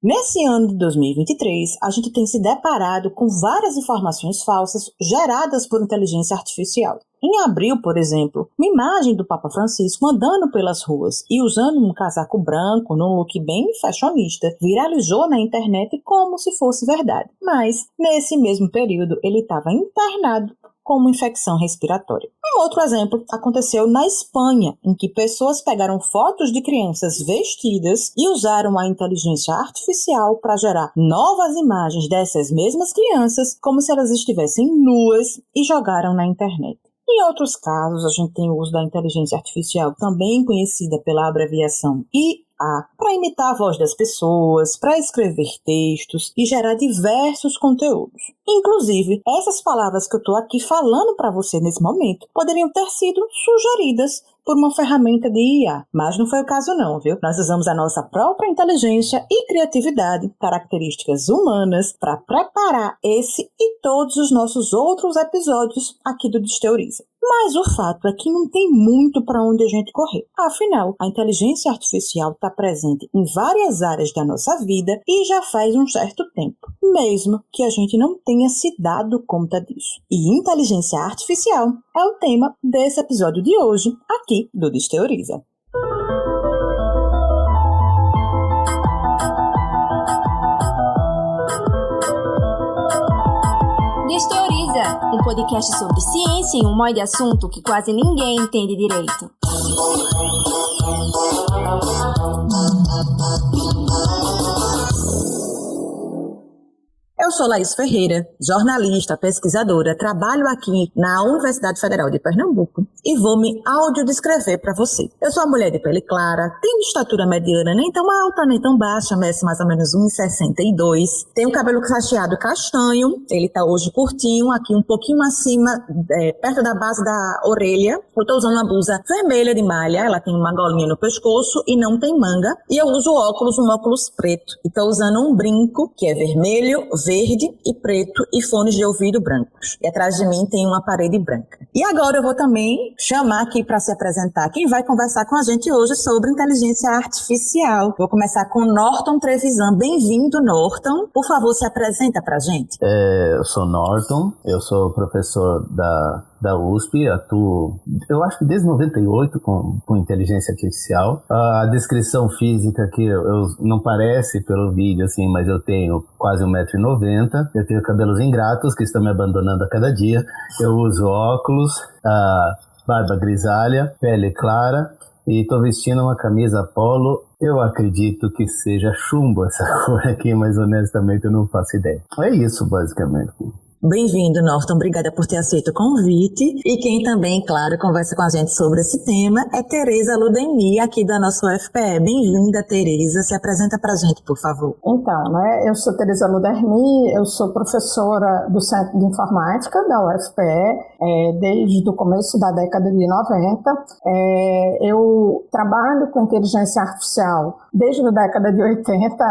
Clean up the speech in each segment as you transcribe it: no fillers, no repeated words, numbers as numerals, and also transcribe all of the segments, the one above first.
Nesse ano de 2023, a gente tem se deparado com várias informações falsas geradas por inteligência artificial. Em abril, por exemplo, uma imagem do Papa Francisco andando pelas ruas e usando um casaco branco num look bem fashionista viralizou na internet como se fosse verdade. Mas, nesse mesmo período, ele estava internado com uma infecção respiratória. Um outro exemplo aconteceu na Espanha, em que pessoas pegaram fotos de crianças vestidas e usaram a inteligência artificial para gerar novas imagens dessas mesmas crianças, como se elas estivessem nuas, e jogaram na internet. Em outros casos, a gente tem o uso da inteligência artificial, também conhecida pela abreviação IA, para imitar a voz das pessoas, para escrever textos e gerar diversos conteúdos. Inclusive, essas palavras que eu estou aqui falando para você nesse momento poderiam ter sido sugeridas por uma ferramenta de IA, mas não foi o caso não, viu? Nós usamos a nossa própria inteligência e criatividade, características humanas, para preparar esse e todos os nossos outros episódios aqui do Desteoriza. Mas o fato é que não tem muito para onde a gente correr. Afinal, a inteligência artificial está presente em várias áreas da nossa vida e já faz um certo tempo, mesmo que a gente não tenha se dado conta disso. E inteligência artificial é o tema desse episódio de hoje, aqui do Desteoriza. Desteoriza, um podcast sobre ciência em um monte de assunto que quase ninguém entende direito. Eu sou Laís Ferreira, jornalista, pesquisadora, trabalho aqui na Universidade Federal de Pernambuco e vou me audiodescrever para você. Eu sou uma mulher de pele clara, tenho estatura mediana, nem tão alta, nem tão baixa, meço mais ou menos 1,62. Tenho cabelo cacheado castanho, ele tá hoje curtinho, aqui um pouquinho acima, perto da base da orelha. Eu tô usando uma blusa vermelha de malha, ela tem uma golinha no pescoço e não tem manga. E eu uso um óculos preto. E tô usando um brinco que é vermelho, verde e preto e fones de ouvido brancos. E atrás de mim tem uma parede branca. E agora eu vou também chamar aqui para se apresentar quem vai conversar com a gente hoje sobre inteligência artificial. Vou começar com Norton Trevisan. Bem-vindo, Norton. Por favor, se apresenta pra gente. Eu sou Norton, eu sou professor da USP, atuo, eu acho que desde 98 com inteligência artificial. A descrição física que eu não parece pelo vídeo, assim, mas eu tenho quase 1,90 m, eu tenho cabelos ingratos que estão me abandonando a cada dia, eu uso óculos, barba grisalha, pele clara e estou vestindo uma camisa polo. Eu acredito que seja chumbo essa cor aqui, mas honestamente eu não faço ideia. É isso, basicamente. Bem-vindo, Norton. Obrigada por ter aceito o convite. E quem também, claro, conversa com a gente sobre esse tema é Tereza Ludeni, aqui da nossa UFPE. Bem-vinda, Tereza. Se apresenta pra gente, por favor. Então, eu sou Tereza Ludeni, eu sou professora do Centro de Informática da UFPE desde o começo da década de 90. Eu trabalho com inteligência artificial desde a década de 80.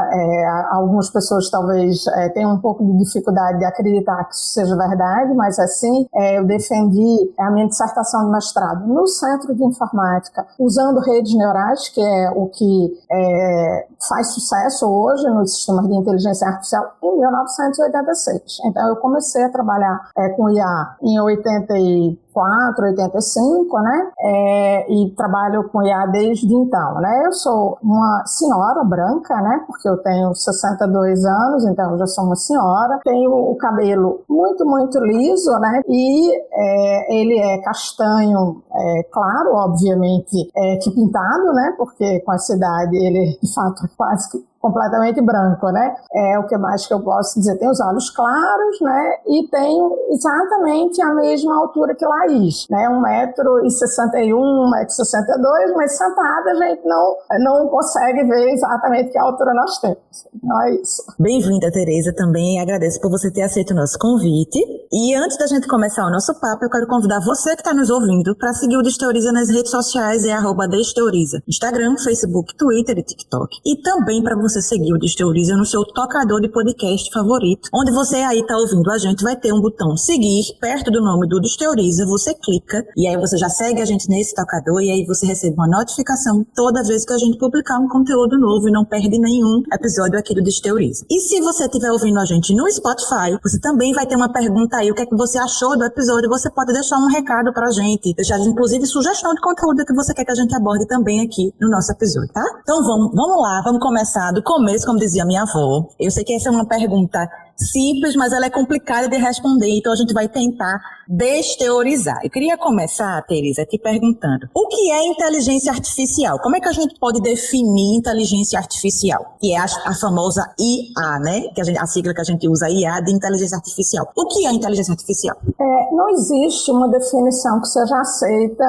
Algumas pessoas talvez tenham um pouco de dificuldade de acreditar que isso seja verdade, mas assim, eu defendi a minha dissertação de mestrado no Centro de Informática, usando redes neurais, que é o que faz sucesso hoje nos sistemas de inteligência artificial, em 1986. Então, eu comecei a trabalhar com IA em 84, 85, e trabalho com IA desde então, Eu sou uma senhora branca, porque eu tenho 62 anos, então eu já sou uma senhora. Tenho o cabelo muito, muito liso, e ele é castanho, claro, obviamente, que pintado, porque com essa idade ele, de fato, é quase que completamente branco, O que mais que eu posso dizer? Tem os olhos claros, e tenho exatamente a mesma altura que Laís, 1,61 m, 1,62 m, mas sentada a gente não consegue ver exatamente que altura nós temos. Então é isso. Bem-vinda, Tereza, também agradeço por você ter aceito o nosso convite. E antes da gente começar o nosso papo, eu quero convidar você que está nos ouvindo para seguir o Desteoriza nas redes sociais, @Desteoriza. Instagram, Facebook, Twitter e TikTok. E também para você seguir o Desteoriza no seu tocador de podcast favorito. Onde você aí está ouvindo a gente, vai ter um botão seguir perto do nome do Desteoriza, você clica e aí você já segue a gente nesse tocador e aí você recebe uma notificação toda vez que a gente publicar um conteúdo novo e não perde nenhum episódio aqui do Desteoriza. E se você estiver ouvindo a gente no Spotify, você também vai ter uma pergunta aí, o que é que você achou do episódio, você pode deixar um recado pra gente, deixar inclusive sugestão de conteúdo que você quer que a gente aborde também aqui no nosso episódio, tá? Então vamos lá, vamos começar do começo, como dizia minha avó. Eu sei que essa é uma pergunta simples, mas ela é complicada de responder, então a gente vai tentar desteorizar. Eu queria começar, Teresa, te perguntando, o que é inteligência artificial? Como é que a gente pode definir inteligência artificial? Que é a famosa IA, né? A sigla que a gente usa, IA, de inteligência artificial. O que é inteligência artificial? Não existe uma definição que seja aceita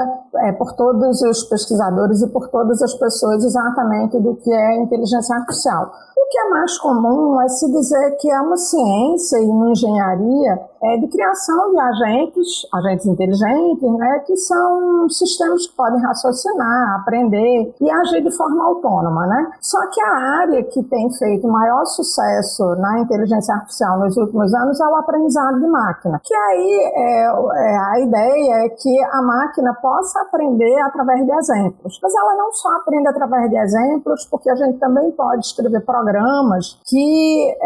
por todos os pesquisadores e por todas as pessoas exatamente do que é inteligência artificial. O que é mais comum é se dizer que é uma ciência e uma engenharia de criação de agentes inteligentes, né, que são sistemas que podem raciocinar, aprender e agir de forma autônoma, né? Só que a área que tem feito maior sucesso na inteligência artificial nos últimos anos é o aprendizado de máquina, que aí a ideia é que a máquina possa aprender através de exemplos. Mas ela não só aprende através de exemplos, porque a gente também pode escrever programas que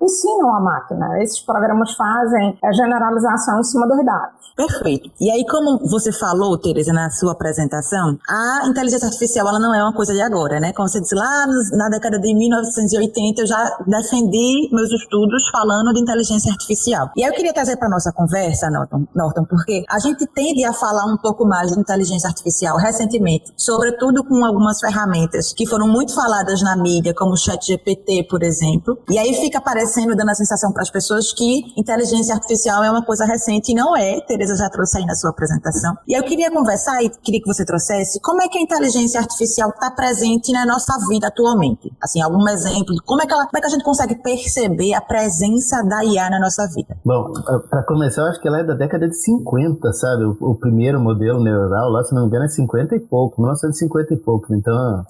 ensinam a máquina. Esses programas fazem generalização em cima dos dados. Perfeito. E aí, como você falou, Teresa, na sua apresentação, a inteligência artificial ela não é uma coisa de agora, né? Como você disse, lá na década de 1980 eu já defendi meus estudos falando de inteligência artificial. E aí eu queria trazer para nossa conversa, Norton, porque a gente tende a falar um pouco mais de inteligência artificial recentemente, sobretudo com algumas ferramentas que foram muito faladas na mídia, como o ChatGPT, por exemplo. E aí fica parecendo, dando a sensação para as pessoas que inteligência artificial é uma coisa recente e não é. Teresa já trouxe aí na sua apresentação. E eu queria conversar e queria que você trouxesse como é que a inteligência artificial está presente na nossa vida atualmente. Assim, algum exemplo de como é que a gente consegue perceber a presença da IA na nossa vida. Bom, para começar, eu acho que ela é da década de 50, sabe? O primeiro modelo neural lá, se não me engano, é 50 e pouco, 1950 e pouco. Então,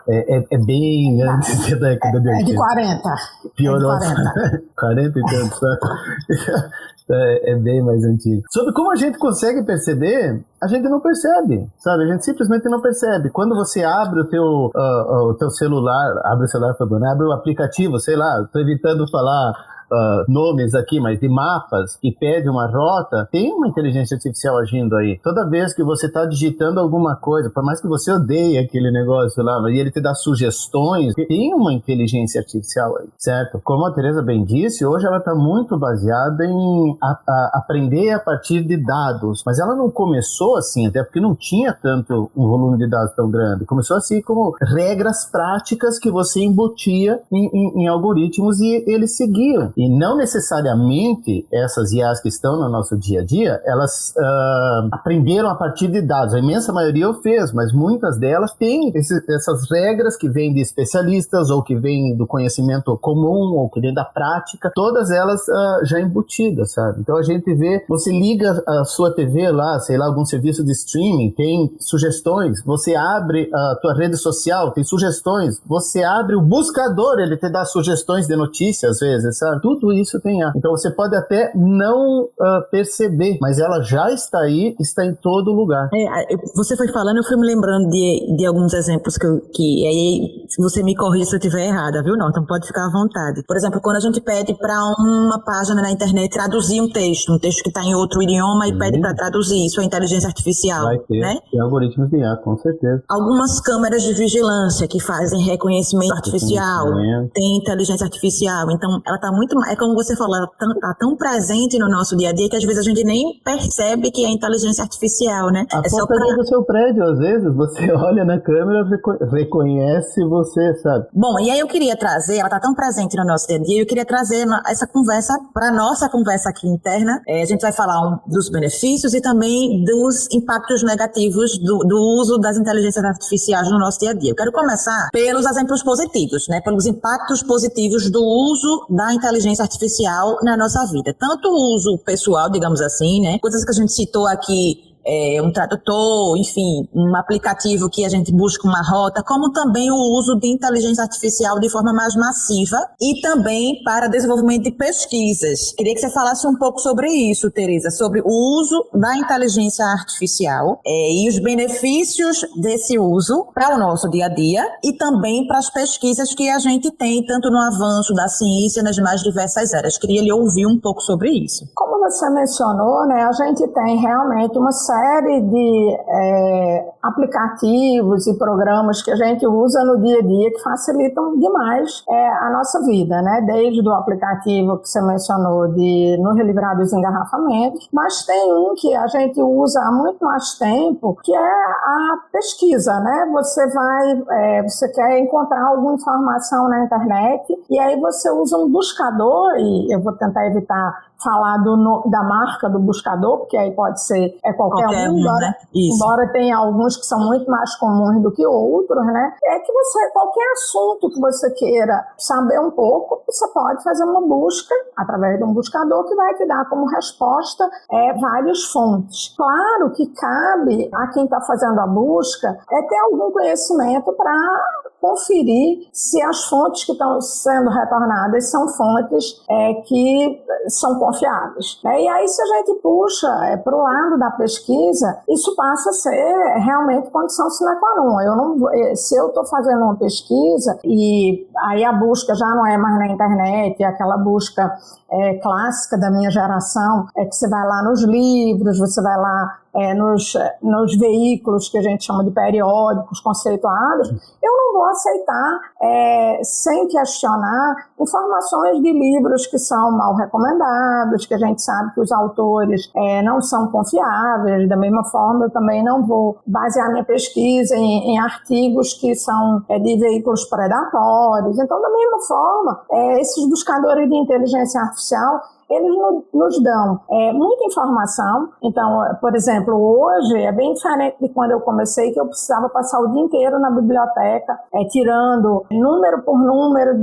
é bem antes da década de 80. É de 40. Piorou. 40 e tanto, sabe? É bem mais antigo. Sobre como a gente consegue perceber, a gente não percebe, sabe? A gente simplesmente não percebe. Quando você abre o teu celular, abre o aplicativo, sei lá, estou evitando falar nomes aqui, mas de mapas, e pede uma rota, tem uma inteligência artificial agindo aí. Toda vez que você está digitando alguma coisa, por mais que você odeie aquele negócio lá, e ele te dá sugestões, tem uma inteligência artificial aí, certo? Como a Teresa bem disse, hoje ela está muito baseada em aprender a partir de dados, mas ela não começou assim, até porque não tinha tanto um volume de dados tão grande. Começou assim como regras práticas que você embutia em algoritmos e eles seguiam. E não necessariamente essas IAs que estão no nosso dia a dia, elas aprenderam a partir de dados. A imensa maioria o fez, mas muitas delas têm essas regras que vêm de especialistas ou que vêm do conhecimento comum ou que vêm da prática, todas elas já embutidas, sabe? Então a gente vê, você liga a sua TV lá, sei lá, algum serviço de streaming, tem sugestões, você abre a tua rede social, tem sugestões, você abre o buscador, ele te dá sugestões de notícias às vezes, sabe? Tudo isso tem IA. Então você pode até não perceber, mas ela já está aí, está em todo lugar. Você foi falando, eu fui me lembrando de alguns exemplos que aí você me corrige se eu estiver errada, viu, Norton? Pode ficar à vontade. Por exemplo, quando a gente pede para uma página na internet traduzir um texto que está em outro idioma e pede para traduzir, isso é inteligência artificial, vai ter, né? Tem algoritmos de IA, com certeza. Algumas câmeras de vigilância que fazem reconhecimento artificial, tem inteligência artificial, então ela está muito, é como você falou, ela está tão presente no nosso dia a dia que às vezes a gente nem percebe que é inteligência artificial, né? A porta do seu prédio, às vezes, você olha na câmera, reconhece você, sabe? Bom, e aí eu queria trazer, ela está tão presente no nosso dia a dia, eu queria trazer essa conversa para nossa conversa aqui interna. A gente vai falar dos benefícios e também dos impactos negativos do uso das inteligências artificiais no nosso dia a dia. Eu quero começar pelos exemplos positivos, né? Pelos impactos positivos do uso da inteligência inteligência artificial na nossa vida. Tanto o uso pessoal, digamos assim, né? Coisas que a gente citou aqui, um tradutor, enfim, um aplicativo que a gente busca uma rota, como também o uso de inteligência artificial de forma mais massiva e também para desenvolvimento de pesquisas. Queria que você falasse um pouco sobre isso, Teresa, sobre o uso da inteligência artificial e os benefícios desse uso para o nosso dia a dia e também para as pesquisas que a gente tem, tanto no avanço da ciência nas mais diversas áreas. Queria lhe ouvir um pouco sobre isso. Como você mencionou, né, a gente tem realmente uma série de aplicativos e programas que a gente usa no dia a dia que facilitam demais a nossa vida, né? Desde o aplicativo que você mencionou de nos livrar dos engarrafamentos, mas tem um que a gente usa há muito mais tempo, que é a pesquisa, né? Você quer encontrar alguma informação na internet e aí você usa um buscador, e eu vou tentar evitar falar da marca do buscador, porque aí pode ser qualquer um, embora tenha alguns que são muito mais comuns do que outros, né? É que qualquer assunto que você queira saber um pouco, você pode fazer uma busca através de um buscador que vai te dar como resposta várias fontes. Claro que cabe a quem está fazendo a busca ter algum conhecimento para conferir se as fontes que estão sendo retornadas são fontes que são confiáveis. E aí, se a gente puxa para o lado da pesquisa, isso passa a ser realmente condição sine qua non. Se eu estou fazendo uma pesquisa e aí a busca já não é mais na internet, é aquela busca clássica da minha geração, que você vai lá nos livros, você vai lá nos veículos que a gente chama de periódicos conceituados, eu não vou aceitar, sem questionar, informações de livros que são mal recomendados, que a gente sabe que os autores não são confiáveis. Da mesma forma, eu também não vou basear minha pesquisa em artigos que são de veículos predatórios. Então, da mesma forma, esses buscadores de inteligência artificial, eles nos dão muita informação. Então, por exemplo, hoje é bem diferente de quando eu comecei, que eu precisava passar o dia inteiro na biblioteca, tirando número por número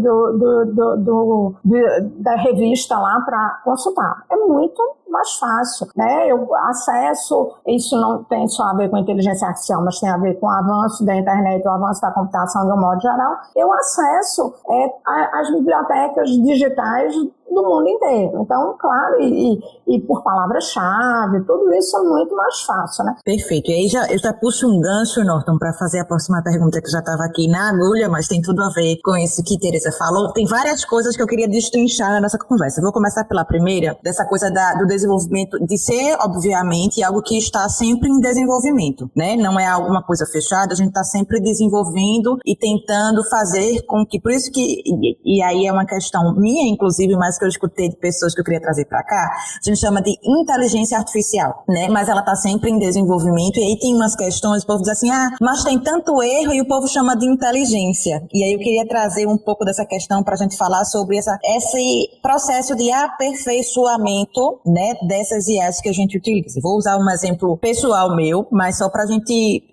da revista lá para consultar. É muito mais fácil, né? Eu acesso, isso não tem só a ver com inteligência artificial, mas tem a ver com o avanço da internet, o avanço da computação de um modo geral. Eu acesso as bibliotecas digitais do mundo inteiro. Então, claro, e por palavra-chave, tudo isso é muito mais fácil, né? Perfeito. E aí eu já puxo um gancho, Norton, para fazer a próxima pergunta, que já estava aqui na agulha, mas tem tudo a ver com isso que Teresa falou. Tem várias coisas que eu queria destrinchar na nossa conversa. Eu vou começar pela primeira, dessa coisa do desenvolvimento, de ser, obviamente, algo que está sempre em desenvolvimento, né? Não é alguma coisa fechada, a gente está sempre desenvolvendo e tentando fazer com que, por isso que, e aí é uma questão minha, inclusive, mas que eu escutei de pessoas que eu queria trazer para cá, a gente chama de inteligência artificial, né? Mas ela está sempre em desenvolvimento, e aí tem umas questões, o povo diz assim, mas tem tanto erro, e o povo chama de inteligência. E aí eu queria trazer um pouco dessa questão para a gente falar sobre esse processo de aperfeiçoamento, né, dessas IAs que a gente utiliza. Vou usar um exemplo pessoal meu, mas só para a gente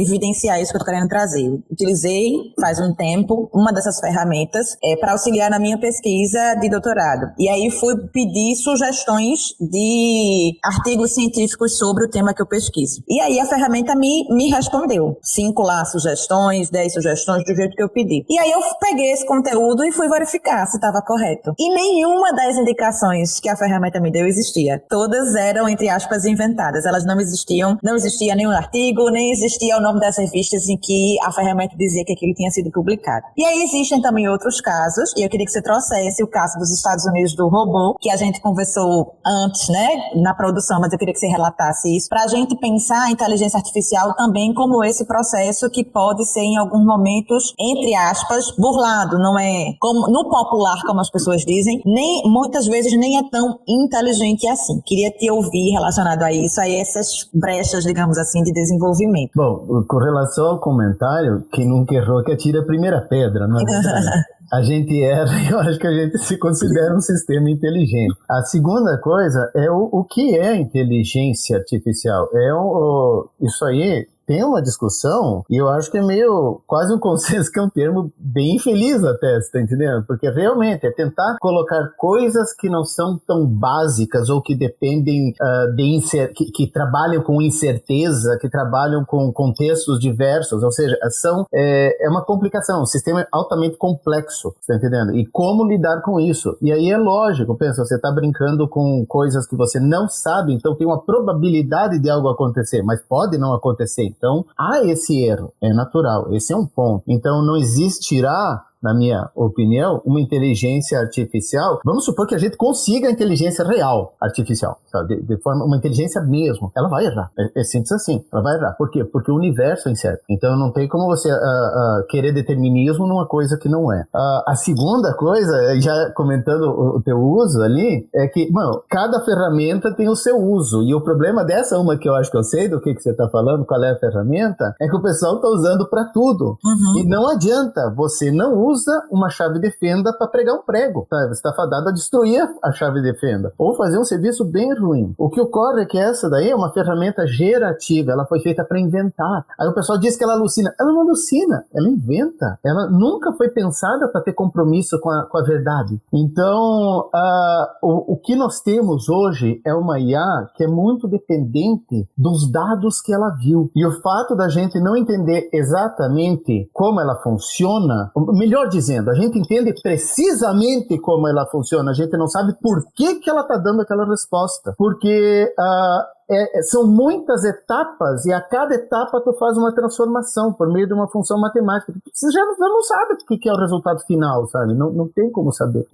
evidenciar isso que eu estou querendo trazer. Eu utilizei faz um tempo uma dessas ferramentas para auxiliar na minha pesquisa de doutorado. E aí fui pedir sugestões de artigos científicos sobre o tema que eu pesquiso. E aí a ferramenta me respondeu 5 lá sugestões, 10 sugestões do jeito que eu pedi. E aí eu peguei esse conteúdo e fui verificar se estava correto. E nenhuma das indicações que a ferramenta me deu existia. Todas eram, entre aspas, inventadas. Elas não existiam, não existia nenhum artigo, nem existia o nome das revistas em que a ferramenta dizia que aquilo tinha sido publicado. E aí existem também outros casos, e eu queria que você trouxesse o caso dos Estados Unidos do robô, que a gente conversou antes, né, na produção, mas eu queria que você relatasse isso, para a gente pensar a inteligência artificial também como esse processo que pode ser, em alguns momentos, entre aspas, burlado, não é como no popular, como as pessoas dizem, muitas vezes nem é tão inteligente assim. Queria te ouvir relacionado a isso, a essas brechas, digamos assim, de desenvolvimento. Bom, com relação ao comentário, quem nunca errou que atira a primeira pedra, não é verdade? A gente erra e eu acho que a gente se considera um sistema inteligente. A segunda coisa é o que é inteligência artificial. Isso aí tem uma discussão, e eu acho que é meio quase um consenso, que é um termo bem infeliz até, você tá entendendo? Porque realmente é tentar colocar coisas que não são tão básicas ou que dependem que trabalham com incerteza, que trabalham com contextos diversos, ou seja, é uma complicação, o sistema é altamente complexo, você tá entendendo? E como lidar com isso? E aí é lógico, pensa, você tá brincando com coisas que você não sabe, então tem uma probabilidade de algo acontecer, mas pode não acontecer, então há esse erro, é natural, esse é um ponto. Então não existirá, na minha opinião, uma inteligência artificial, vamos supor que a gente consiga a inteligência real artificial, sabe? De forma, uma inteligência mesmo, ela vai errar, é simples assim, ela vai errar. Por quê? Porque o universo é incerto, então não tem como você querer determinismo numa coisa que não é. A segunda coisa, já comentando o teu uso ali, é que, mano, cada ferramenta tem o seu uso, e o problema dessa, uma que eu acho que eu sei do que você tá falando, qual é a ferramenta, é que o pessoal tá usando pra tudo, e não adianta, você não usa uma chave de fenda para pregar um prego, sabe? Você está fadado a destruir a chave de fenda ou fazer um serviço bem ruim. O que ocorre é que essa daí é uma ferramenta gerativa, ela foi feita para inventar. Aí o pessoal diz que ela alucina. Ela não alucina, ela inventa. Ela nunca foi pensada para ter compromisso com a verdade. Então, o que nós temos hoje é uma IA que é muito dependente dos dados que ela viu. E o fato da gente não entender exatamente como ela funciona, melhor dizendo, a gente entende precisamente como ela funciona, a gente não sabe por que ela está dando aquela resposta, porque são muitas etapas e a cada etapa tu faz uma transformação por meio de uma função matemática. Você já não sabe o que é o resultado final, sabe? Não tem como saber.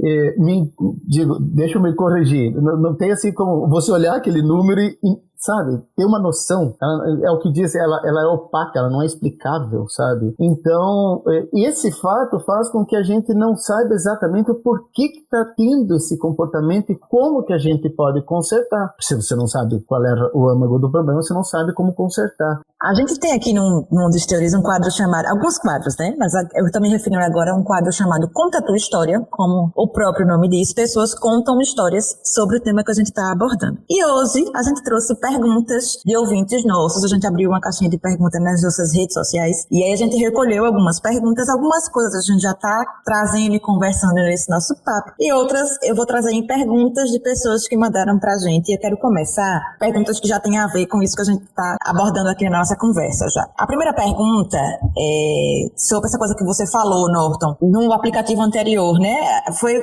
Deixa eu me corrigir, não tem assim como você olhar aquele número e sabe, ter uma noção, é o que diz, ela é opaca, ela não é explicável, sabe? Então, esse fato faz com que a gente não saiba exatamente o porquê que está tendo esse comportamento e como que a gente pode consertar. Se você não sabe qual é o âmago do problema, você não sabe como consertar. A gente tem aqui no Mundo de Teorias um quadro chamado, alguns quadros, né? Mas eu estou me referindo agora a um quadro chamado Conta Tua História, como o próprio nome diz, pessoas contam histórias sobre o tema que a gente está abordando. E hoje a gente trouxe perguntas de ouvintes nossos, a gente abriu uma caixinha de perguntas nas nossas redes sociais, e aí a gente recolheu algumas perguntas, algumas coisas a gente já está trazendo e conversando nesse nosso papo, e outras eu vou trazer em perguntas de pessoas que mandaram pra gente, e eu quero começar perguntas que já têm a ver com isso que a gente está abordando aqui na nossa conversa já. A primeira pergunta é sobre essa coisa que você falou, Norton, no aplicativo anterior, né?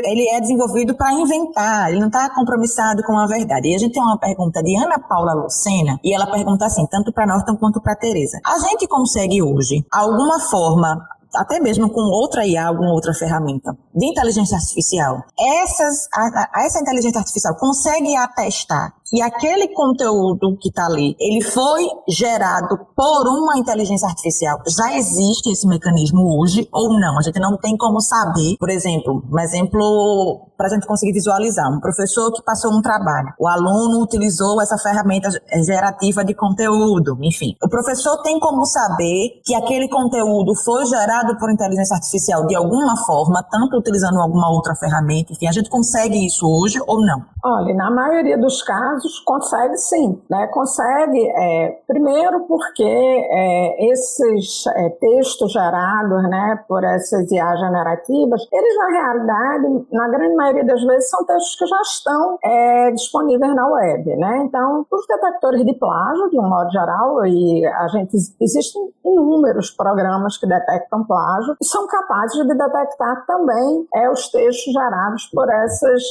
Ele é desenvolvido para inventar, ele não está compromissado com a verdade. E a gente tem uma pergunta de Ana Paula Lucena, e ela pergunta assim, tanto para Norton quanto para Teresa. A gente consegue hoje, alguma forma, até mesmo com outra IA, alguma outra ferramenta de inteligência artificial, essa inteligência artificial consegue atestar que aquele conteúdo que está ali, ele foi gerado por uma inteligência artificial? Já existe esse mecanismo hoje ou não? A gente não tem como saber. Por exemplo, um exemplo para a gente conseguir visualizar, um professor que passou um trabalho, o aluno utilizou essa ferramenta gerativa de conteúdo, enfim. O professor tem como saber que aquele conteúdo foi gerado por inteligência artificial de alguma forma, tanto utilizando alguma outra ferramenta, enfim, a gente consegue isso hoje ou não? Olha, na maioria dos casos consegue sim, né? Consegue, primeiro porque esses textos gerados, né, por essas IA generativas, eles na realidade, na grande maioria das vezes, são textos que já estão disponíveis na web, né? Então, os detectores de plágio, de um modo geral, existem inúmeros programas que detectam plágio e são capazes de detectar também os textos gerados por essas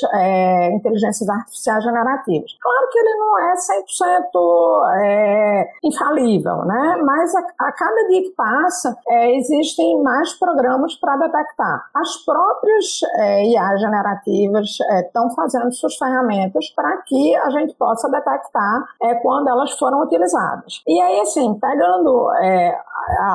inteligências artificiais generativas. Claro que ele não é 100% infalível, né? Mas a cada dia que passa, existem mais programas para detectar. As próprias IA generativas estão fazendo suas ferramentas para que a gente possa detectar quando elas foram utilizadas. E aí, assim, pegando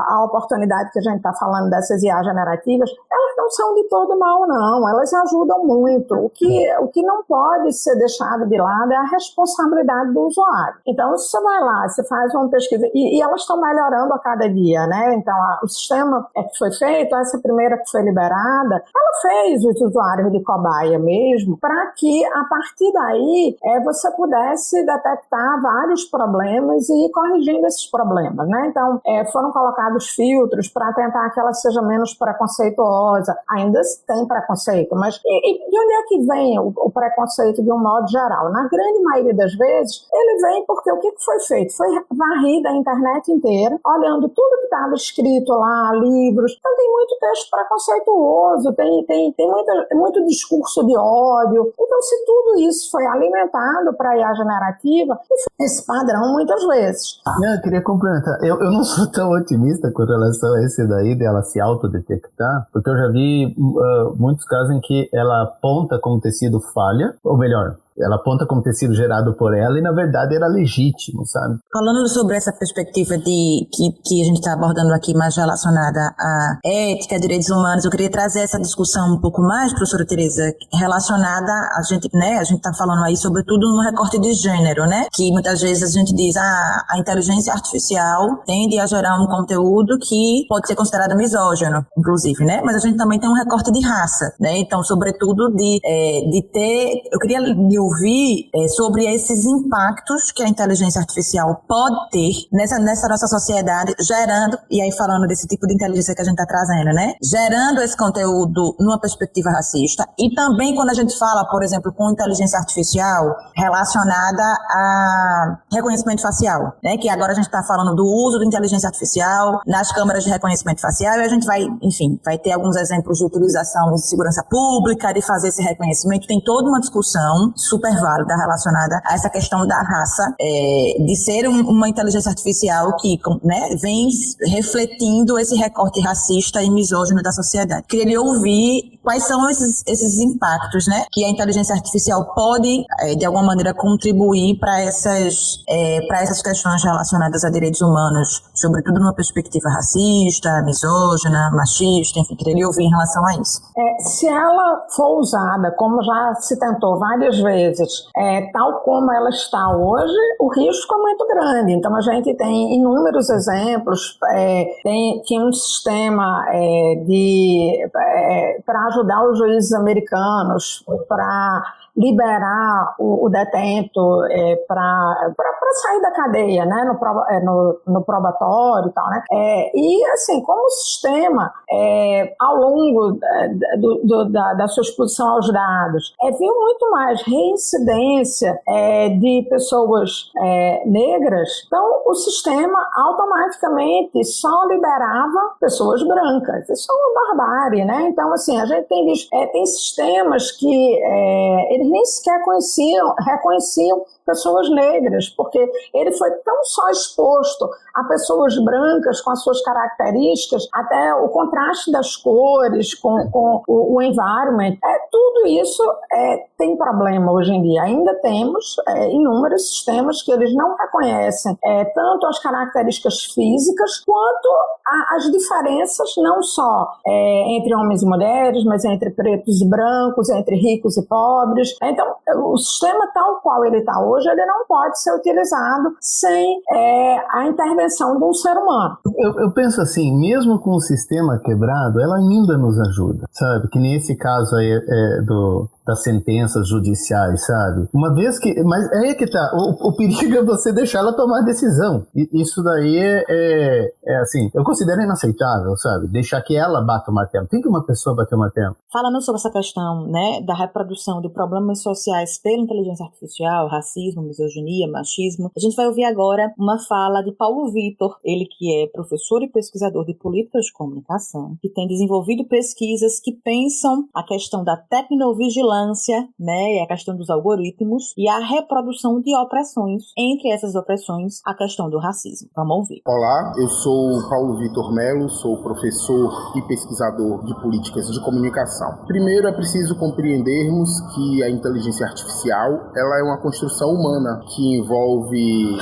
a oportunidade que a gente está falando dessas IA generativas, elas não são de todo mal, não. Elas ajudam muito. O que não pode ser deixado de lado é a resposta responsabilidade do usuário. Então, se você vai lá, você faz uma pesquisa, e elas estão melhorando a cada dia, né? Então, o sistema que foi feito, essa primeira que foi liberada, ela fez os usuários de cobaia mesmo, para que, a partir daí, você pudesse detectar vários problemas e ir corrigindo esses problemas, né? Então, foram colocados filtros para tentar que ela seja menos preconceituosa. Ainda tem preconceito, mas de onde é que vem o preconceito de um modo geral? Na grande maioria das vezes, ele vem porque o que foi feito? Foi varrida a internet inteira, olhando tudo que estava escrito lá, livros. Então tem muito texto preconceituoso, tem muito discurso de ódio. Então, se tudo isso foi alimentado para a IA generativa, esse padrão muitas vezes. Eu queria complementar. Eu não sou tão otimista com relação a esse daí dela se autodetectar, porque eu já vi muitos casos em que ela aponta como ter sido falha, ou melhor, ela aponta como ter sido gerado por ela e, na verdade, era legítimo, sabe? Falando sobre essa perspectiva que a gente está abordando aqui, mais relacionada à ética, direitos humanos, eu queria trazer essa discussão um pouco mais, professora Tereza, relacionada a gente está falando aí sobretudo no recorte de gênero, né? Que muitas vezes a gente diz, a inteligência artificial tende a gerar um conteúdo que pode ser considerado misógino, inclusive, né? Mas a gente também tem um recorte de raça, né? Então, sobretudo eu queria ouvir sobre esses impactos que a inteligência artificial pode ter nessa nossa sociedade, gerando, e aí falando desse tipo de inteligência que a gente está trazendo, né? Gerando esse conteúdo numa perspectiva racista, e também quando a gente fala, por exemplo, com inteligência artificial relacionada a reconhecimento facial, né? Que agora a gente está falando do uso de inteligência artificial nas câmeras de reconhecimento facial, e a gente vai ter alguns exemplos de utilização de segurança pública, de fazer esse reconhecimento. Tem toda uma discussão super válida relacionada a essa questão da raça, de ser uma inteligência artificial que, né, vem refletindo esse recorte racista e misógino da sociedade. Queria ouvir quais são esses impactos, né, que a inteligência artificial pode, de alguma maneira, contribuir para essas questões relacionadas a direitos humanos, sobretudo numa perspectiva racista, misógina, machista, enfim, queria ouvir em relação a isso. Se ela for usada, como já se tentou várias vezes, tal como ela está hoje, o risco é muito grande. Então, a gente tem inúmeros exemplos. Tinha um sistema para ajudar os juízes americanos, para liberar o detento para sair da cadeia, né, no probatório e tal, né? E, assim, como o sistema, ao longo da sua exposição aos dados, viu muito mais reincidência de pessoas negras, então o sistema automaticamente só liberava pessoas brancas. Isso é uma barbárie, né? Então, assim, a gente tem visto, tem sistemas que eles nem sequer reconheciam pessoas negras, porque ele foi tão só exposto a pessoas brancas com as suas características, até o contraste das cores com o environment, tudo isso tem problema hoje em dia. Ainda temos inúmeros sistemas que eles não reconhecem tanto as características físicas quanto as diferenças, não só entre homens e mulheres, mas entre pretos e brancos, entre ricos e pobres. Então, o sistema tal qual ele está hoje, ele não pode ser utilizado sem a intervenção de um ser humano. Eu penso assim, mesmo com o sistema quebrado, ela ainda nos ajuda, sabe? Que nesse caso aí das sentenças judiciais, sabe? Uma vez que... Mas aí que tá, o perigo é você deixar ela tomar a decisão. E isso daí assim, eu considero inaceitável, sabe? Deixar que ela bata o martelo. Tem que uma pessoa bater o martelo. Falando sobre essa questão, né, da reprodução de problemas sociais pela inteligência artificial, racismo, misoginia, machismo, a gente vai ouvir agora uma fala de Paulo Vitor, ele que é professor e pesquisador de políticas de comunicação, que tem desenvolvido pesquisas que pensam a questão da tecnovigilância, né, a questão dos algoritmos e a reprodução de opressões, entre essas opressões, a questão do racismo. Vamos ouvir. Olá, eu sou Paulo Vitor Melo, sou professor e pesquisador de políticas de comunicação. Primeiro, é preciso compreendermos que a inteligência artificial ela é uma construção humana que envolve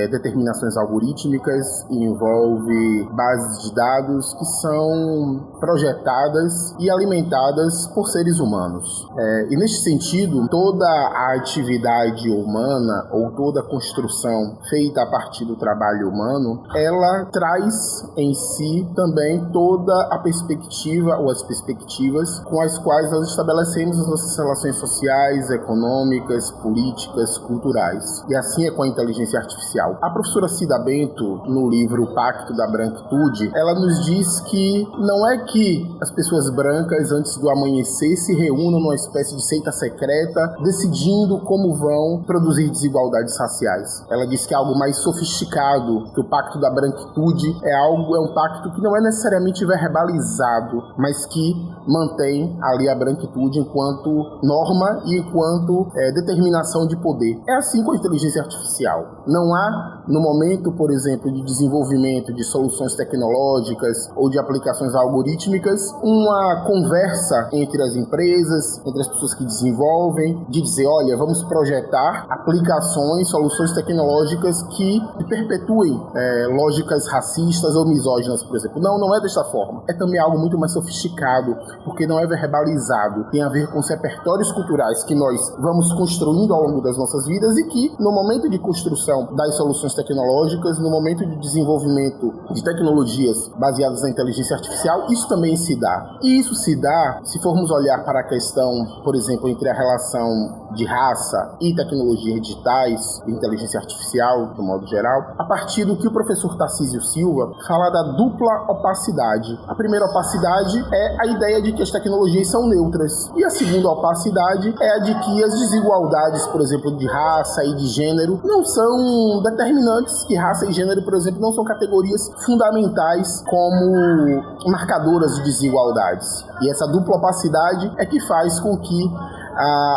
determinações algorítmicas, envolve bases de dados que são projetadas e alimentadas por seres humanos. humanos. E neste sentido, toda a atividade humana ou toda a construção feita a partir do trabalho humano, ela traz em si também toda a perspectiva ou as perspectivas com as quais nós estabelecemos as nossas relações sociais, econômicas, políticas, culturais. E assim é com a inteligência artificial. A professora Cida Bento, no livro O Pacto da Branquitude, ela nos diz que não é que as pessoas brancas, antes do amanhecer, se reúnam numa espécie de seita secreta, decidindo como vão produzir desigualdades raciais. Ela diz que é algo mais sofisticado, que o Pacto da Branquitude é um pacto que não é necessariamente verbalizado, mas que mantém ali a branquitude enquanto norma e enquanto determinação de poder. É assim com a inteligência artificial. Não há, no momento, por exemplo, de desenvolvimento de soluções tecnológicas ou de aplicações algorítmicas, uma conversa entre as empresas, entre as pessoas que desenvolvem, de dizer, olha, vamos projetar aplicações, soluções tecnológicas que perpetuem lógicas racistas ou misóginas, por exemplo. Não é desta forma. É também algo muito mais sofisticado, porque não é verbalizado. Tem a ver com os repertórios culturais que nós vamos construindo ao longo das nossas vidas e que, no momento de construção das soluções tecnológicas, no momento de desenvolvimento de tecnologias baseadas na inteligência artificial, isso também se dá. E isso se dá, se formos olhar para a questão, por exemplo, entre a relação de raça e tecnologias digitais e inteligência artificial, de modo geral, a partir do que o professor Tarcísio Silva fala da dupla opacidade. A primeira opacidade é a ideia de que as tecnologias são neutras. E a segunda opacidade é a de que as desigualdades, por exemplo, de raça e de gênero, não são determinantes, que raça e gênero, por exemplo, não são categorias fundamentais como marcadoras de desigualdades. E essa dupla opacidade é que faz com que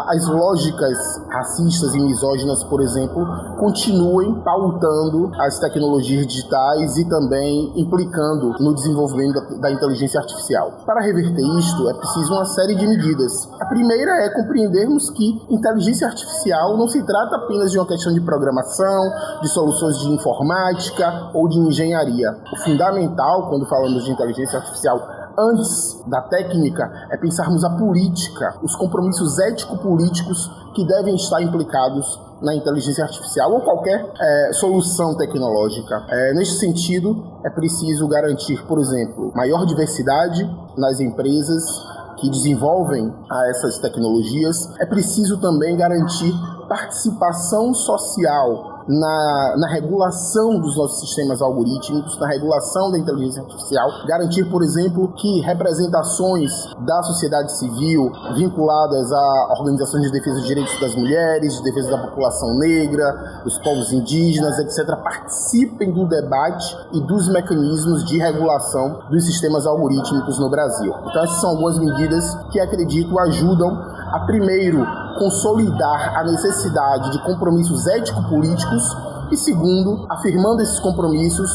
as lógicas racistas e misóginas, por exemplo, continuem pautando as tecnologias digitais e também implicando no desenvolvimento da inteligência artificial. Para reverter isto, é preciso uma série de medidas. A primeira é compreendermos que inteligência artificial não se trata apenas de uma questão de programação, de soluções de informática ou de engenharia. O fundamental, quando falamos de inteligência artificial, antes da técnica, é pensarmos a política, os compromissos ético-políticos que devem estar implicados na inteligência artificial ou qualquer solução tecnológica. Neste sentido, é preciso garantir, por exemplo, maior diversidade nas empresas que desenvolvem essas tecnologias. É preciso também garantir participação social na regulação dos nossos sistemas algorítmicos, na regulação da inteligência artificial, garantir, por exemplo, que representações da sociedade civil vinculadas a organizações de defesa dos direitos das mulheres, de defesa da população negra, dos povos indígenas, etc., participem do debate e dos mecanismos de regulação dos sistemas algorítmicos no Brasil. Então, essas são algumas medidas que, acredito, ajudam a, primeiro, consolidar a necessidade de compromissos ético-políticos e, segundo, afirmando esses compromissos,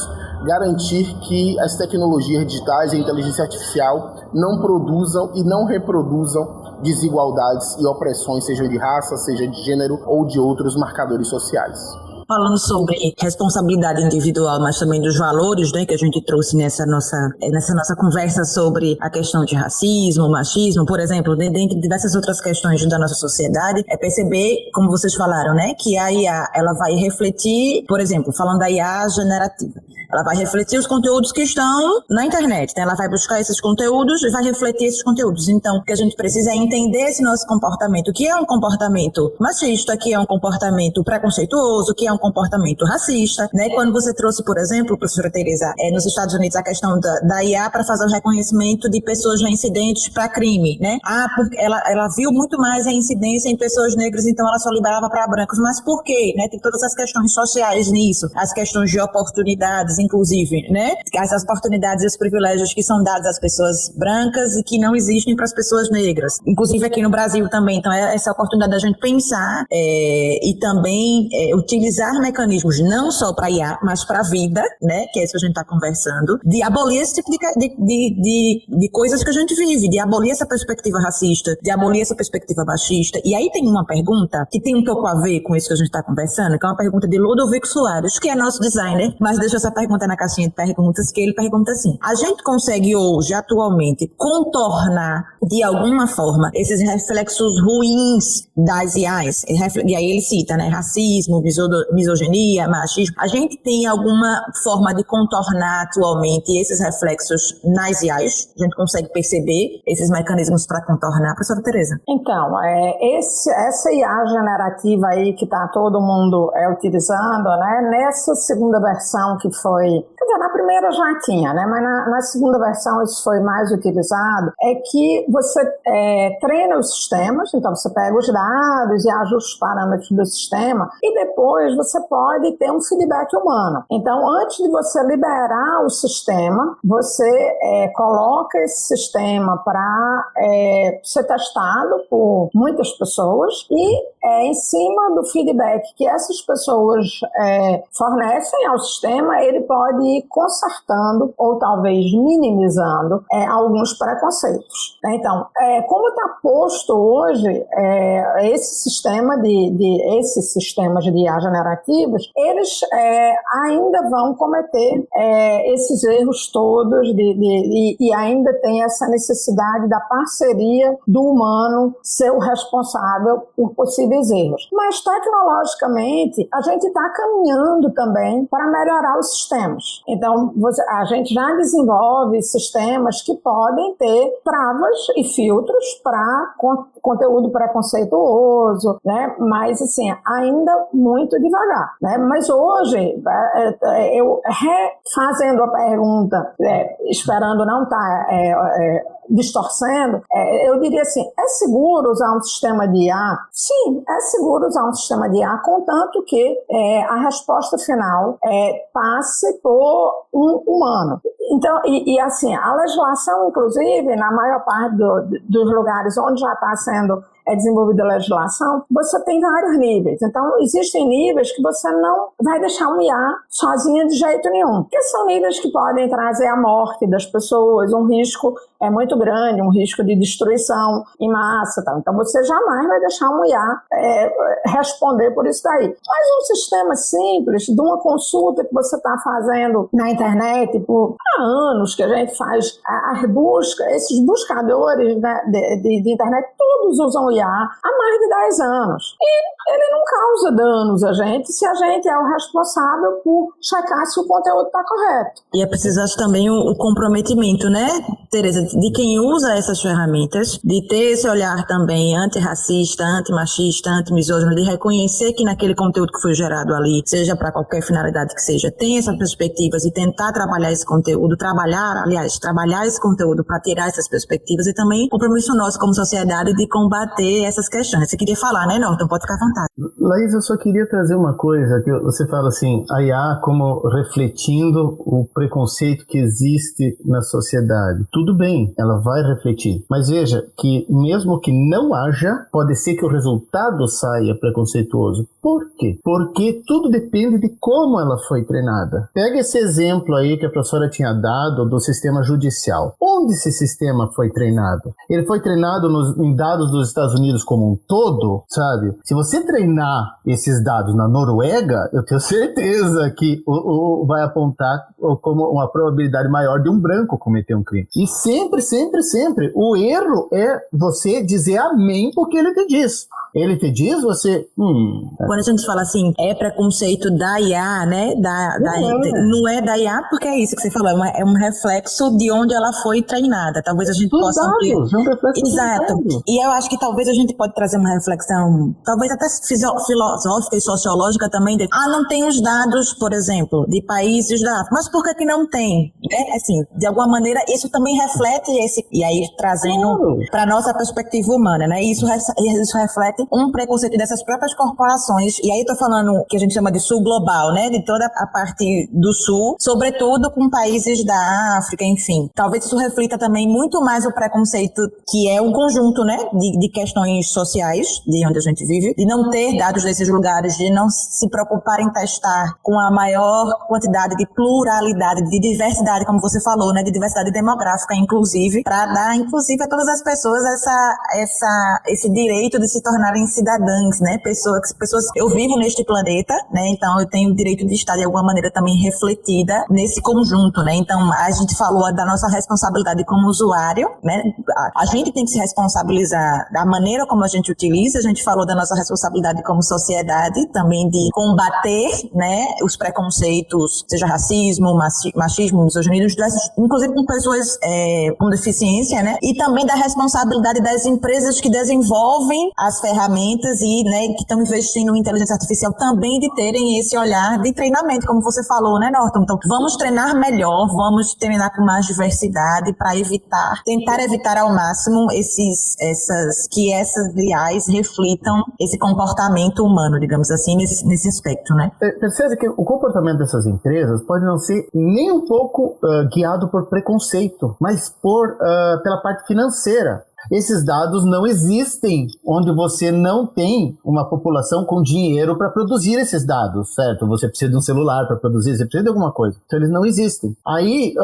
garantir que as tecnologias digitais e a inteligência artificial não produzam e não reproduzam desigualdades e opressões, seja de raça, seja de gênero ou de outros marcadores sociais. Falando sobre responsabilidade individual, mas também dos valores, né, que a gente trouxe nessa nossa conversa sobre a questão de racismo, machismo, por exemplo, dentre diversas outras questões da nossa sociedade, é perceber, como vocês falaram, né, que a IA, ela vai refletir, por exemplo, falando da IA generativa, ela vai refletir os conteúdos que estão na internet, né? Ela vai buscar esses conteúdos e vai refletir esses conteúdos. Então, o que a gente precisa é entender esse nosso comportamento, que é um comportamento machista, que é um comportamento preconceituoso, que é um comportamento racista, né? Quando você trouxe, por exemplo, professora Tereza, nos Estados Unidos a questão da IA para fazer o reconhecimento de pessoas reincidentes para crime, né? Porque ela viu muito mais a incidência em pessoas negras, então ela só liberava para brancos. Mas por quê? Né? Tem todas as questões sociais nisso, as questões de oportunidades, inclusive, né? Essas oportunidades e os privilégios que são dados às pessoas brancas e que não existem para as pessoas negras, inclusive aqui no Brasil também. Então, essa oportunidade da gente pensar e também utilizar mecanismos não só para IA, mas para a vida, né? Que é isso que a gente está conversando, de abolir esse tipo de coisas que a gente vive, de abolir essa perspectiva racista, de abolir essa perspectiva machista. E aí tem uma pergunta que tem um pouco a ver com isso que a gente está conversando, que é uma pergunta de Ludovico Soares, que é nosso designer, mas deixa essa pergunta pergunta na caixinha de perguntas, que ele pergunta assim: a gente consegue hoje, atualmente, contornar de alguma forma esses reflexos ruins das IAs? E aí ele cita, né, racismo, misoginia, machismo. A gente tem alguma forma de contornar atualmente esses reflexos nas IAs? A gente consegue perceber esses mecanismos para contornar? Professora Tereza. Então, essa IA generativa aí que está todo mundo utilizando, né, nessa segunda versão que foi, quer dizer, na primeira já tinha, né, mas na segunda versão isso foi mais utilizado, é que você treina os sistemas, então você pega os dados e ajusta os parâmetros do sistema e depois você pode ter um feedback humano. Então, antes de você liberar o sistema, você coloca esse sistema para ser testado por muitas pessoas e em cima do feedback que essas pessoas fornecem ao sistema, ele pode ir consertando ou talvez minimizando alguns preconceitos. Então, como está posto hoje, esses sistemas de IA generativos, eles ainda vão cometer esses erros todos e ainda tem essa necessidade da parceria do humano ser o responsável por possíveis erros. Mas, tecnologicamente, a gente está caminhando também para melhorar os sistemas. Então, a gente já desenvolve sistemas que podem ter travas e filtros para conteúdo preconceituoso, né? Mas, assim, ainda muito devagar, né? Mas hoje, eu refazendo a pergunta, esperando não estar distorcendo, eu diria assim, é seguro usar um sistema de IA? Sim, é seguro usar um sistema de IA, contanto que a resposta final passe por um humano. Então, e assim, a legislação, inclusive, na maior parte dos lugares onde já está sendo desenvolvida a legislação, você tem vários níveis. Então, existem níveis que você não vai deixar um IA sozinha de jeito nenhum. Porque são níveis que podem trazer a morte das pessoas, um risco muito grande, um risco de destruição em massa. Tá? Então, você jamais vai deixar um IA responder por isso daí. Mas um sistema simples, de uma consulta que você está fazendo na internet há anos, que a gente faz as buscas, esses buscadores, né, de internet, todos usam IA há mais de 10 anos. E ele não causa danos a gente se a gente é o responsável por checar se o conteúdo está correto. E é preciso também o comprometimento, né, Tereza, de quem usa essas ferramentas, de ter esse olhar também antirracista, antimachista, antimisógino, de reconhecer que naquele conteúdo que foi gerado ali, seja para qualquer finalidade que seja, tem essas perspectivas e tentar trabalhar esse conteúdo, trabalhar esse conteúdo para tirar essas perspectivas e também compromisso nosso como sociedade de combater essas questões. Você queria falar, né, Norton? Pode ficar à vontade. Laís, eu só queria trazer uma coisa, que você fala assim, a IA como refletindo o preconceito que existe na sociedade. Tudo bem, ela vai refletir, mas veja que mesmo que não haja, pode ser que o resultado saia preconceituoso. Por quê? Porque tudo depende de como ela foi treinada. Pega esse exemplo aí que a professora tinha dado do sistema judicial. Onde esse sistema foi treinado? Ele foi treinado em dados dos Estados Unidos como um todo, sabe? Se você treinar esses dados na Noruega, eu tenho certeza que vai apontar como uma probabilidade maior de um branco cometer um crime. E sempre, o erro é você dizer amém porque ele te diz. Ele te diz, você... Quando a gente fala assim, preconceito da IA, né? Não é da IA porque é isso que você falou, é um reflexo de onde ela foi treinada. Talvez a gente possa... Exato. E eu acho que talvez a gente pode trazer uma reflexão, talvez até filosófica e sociológica também, não tem os dados, por exemplo, de países da África. Mas por que não tem? Assim, de alguma maneira, isso também reflete e aí trazendo para nossa perspectiva humana, né? Isso reflete um preconceito dessas próprias corporações, e aí eu tô falando que a gente chama de sul global, né, de toda a parte do sul, sobretudo com países da África, enfim. Talvez isso reflita também muito mais o preconceito, que é um conjunto, né, de questões questões sociais de onde a gente vive, de não ter dados desses lugares, de não se preocupar em testar com a maior quantidade de pluralidade, de diversidade, como você falou, né, de diversidade demográfica, inclusive, para dar, inclusive, a todas as pessoas esse direito de se tornarem cidadãs, né, pessoas, eu vivo neste planeta, né, então eu tenho o direito de estar de alguma maneira também refletida nesse conjunto, né, então a gente falou da nossa responsabilidade como usuário, né, a gente tem que se responsabilizar da maneira como a gente utiliza, a gente falou da nossa responsabilidade como sociedade, também de combater, né, os preconceitos, seja racismo, machismo, misoginia, inclusive com pessoas com deficiência, né, e também da responsabilidade das empresas que desenvolvem as ferramentas e, né, que estão investindo em inteligência artificial também de terem esse olhar de treinamento, como você falou, né, Norton? Então, vamos treinar melhor, vamos treinar com mais diversidade para tentar evitar ao máximo que essas IAs reflitam esse comportamento humano, digamos assim, nesse aspecto, né? Percebe que o comportamento dessas empresas pode não ser nem um pouco guiado por preconceito, mas pela parte financeira. Esses dados não existem onde você não tem uma população com dinheiro para produzir esses dados, certo? Você precisa de um celular para produzir, você precisa de alguma coisa. Então, eles não existem. Aí,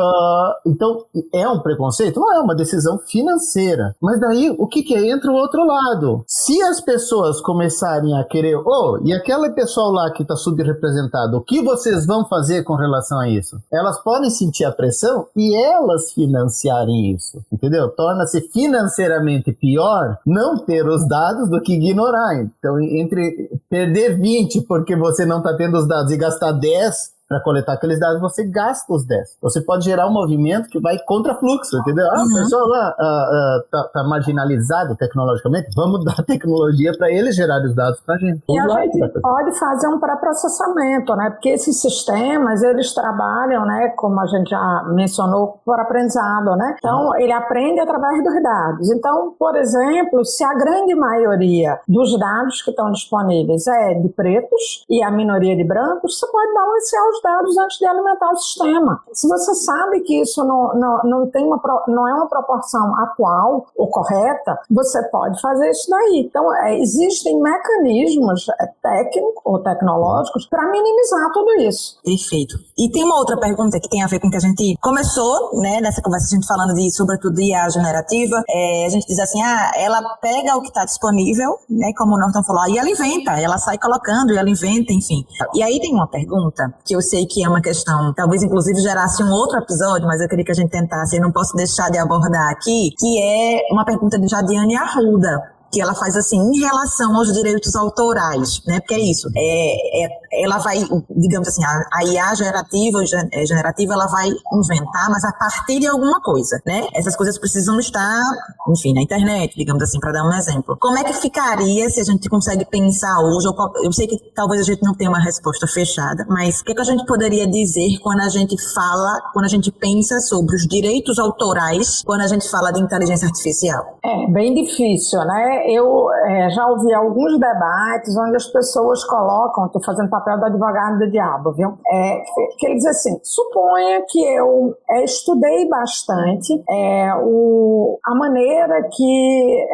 então, é um preconceito? Não, é uma decisão financeira. Mas daí, o que é? Entra o outro lado. Se as pessoas começarem a querer, e aquele pessoal lá que está subrepresentado, o que vocês vão fazer com relação a isso? Elas podem sentir a pressão e elas financiarem isso, entendeu? Torna-se financeiramente pior não ter os dados do que ignorar. Então, entre perder 20 porque você não está tendo os dados e gastar 10 para coletar aqueles dados, você gasta os 10. Você pode gerar um movimento que vai contra fluxo, entendeu? O pessoal lá tá marginalizado tecnologicamente, vamos dar tecnologia para eles gerarem os dados para a gente. E a gente pode fazer um pré-processamento, né? Porque esses sistemas, eles trabalham, né, como a gente já mencionou, por aprendizado, né? Então, ele aprende através dos dados. Então, por exemplo, se a grande maioria dos dados que estão disponíveis é de pretos e a minoria de brancos, você pode balancear os dados antes de alimentar o sistema. Se você sabe que isso não é uma proporção atual ou correta, você pode fazer isso daí. Então, existem mecanismos técnicos ou tecnológicos para minimizar tudo isso. Perfeito. E tem uma outra pergunta que tem a ver com o que a gente começou, né, nessa conversa, a gente falando sobretudo de IA generativa. A gente diz assim, ela pega o que está disponível, né, como o Norton falou, e ela inventa, ela sai colocando e ela inventa, enfim. E aí tem uma pergunta que eu sei que é uma questão, talvez inclusive gerasse um outro episódio, mas eu queria que a gente tentasse, e não posso deixar de abordar aqui, que é uma pergunta de Jadiane Arruda, que ela faz assim, em relação aos direitos autorais, né, porque é isso, ela vai, digamos assim, a IA generativa, ela vai inventar, mas a partir de alguma coisa, né, essas coisas precisam estar, enfim, na internet, digamos assim, para dar um exemplo. Como é que ficaria se a gente consegue pensar hoje, eu sei que talvez a gente não tenha uma resposta fechada, mas o que a gente poderia dizer quando a gente pensa sobre os direitos autorais, quando a gente fala de inteligência artificial? É bem difícil, né? Eu já ouvi alguns debates onde as pessoas colocam, estou fazendo papel do advogado do diabo, viu? Que ele diz assim, suponha que eu estudei bastante a maneira que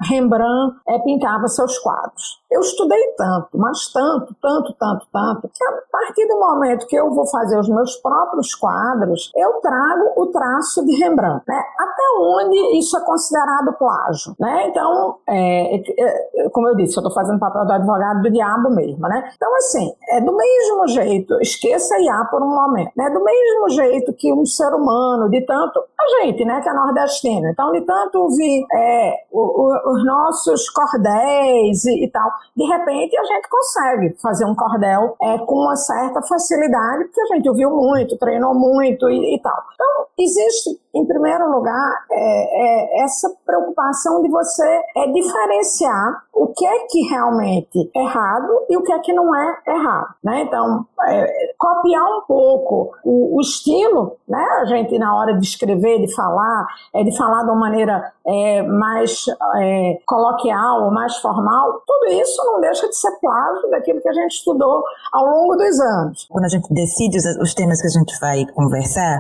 Rembrandt pintava seus quadros. Eu estudei tanto, mas tanto, que a partir do momento que eu vou fazer os meus próprios quadros, eu trago o traço de Rembrandt, né? Até onde isso é considerado plágio, né? Então, como eu disse, eu estou fazendo o papel do advogado do diabo mesmo, né? Então, assim, do mesmo jeito, esqueça a IA por um momento, né? Do mesmo jeito que um ser humano, de tanto, a gente, né, que é nordestino, então, de tanto ouvir os nossos cordéis e tal, de repente a gente consegue fazer um cordel com uma certa facilidade, porque a gente ouviu muito, treinou muito e tal. Então, existe, em primeiro lugar, essa preocupação de você diferenciar o que é que realmente é errado e o que é que não é errado, né? Então, copiar um pouco o estilo, né? A gente, na hora de escrever, de falar de uma maneira mais coloquial ou mais formal, tudo isso não deixa de ser plágio daquilo que a gente estudou ao longo dos anos. Quando a gente decide os temas que a gente vai conversar,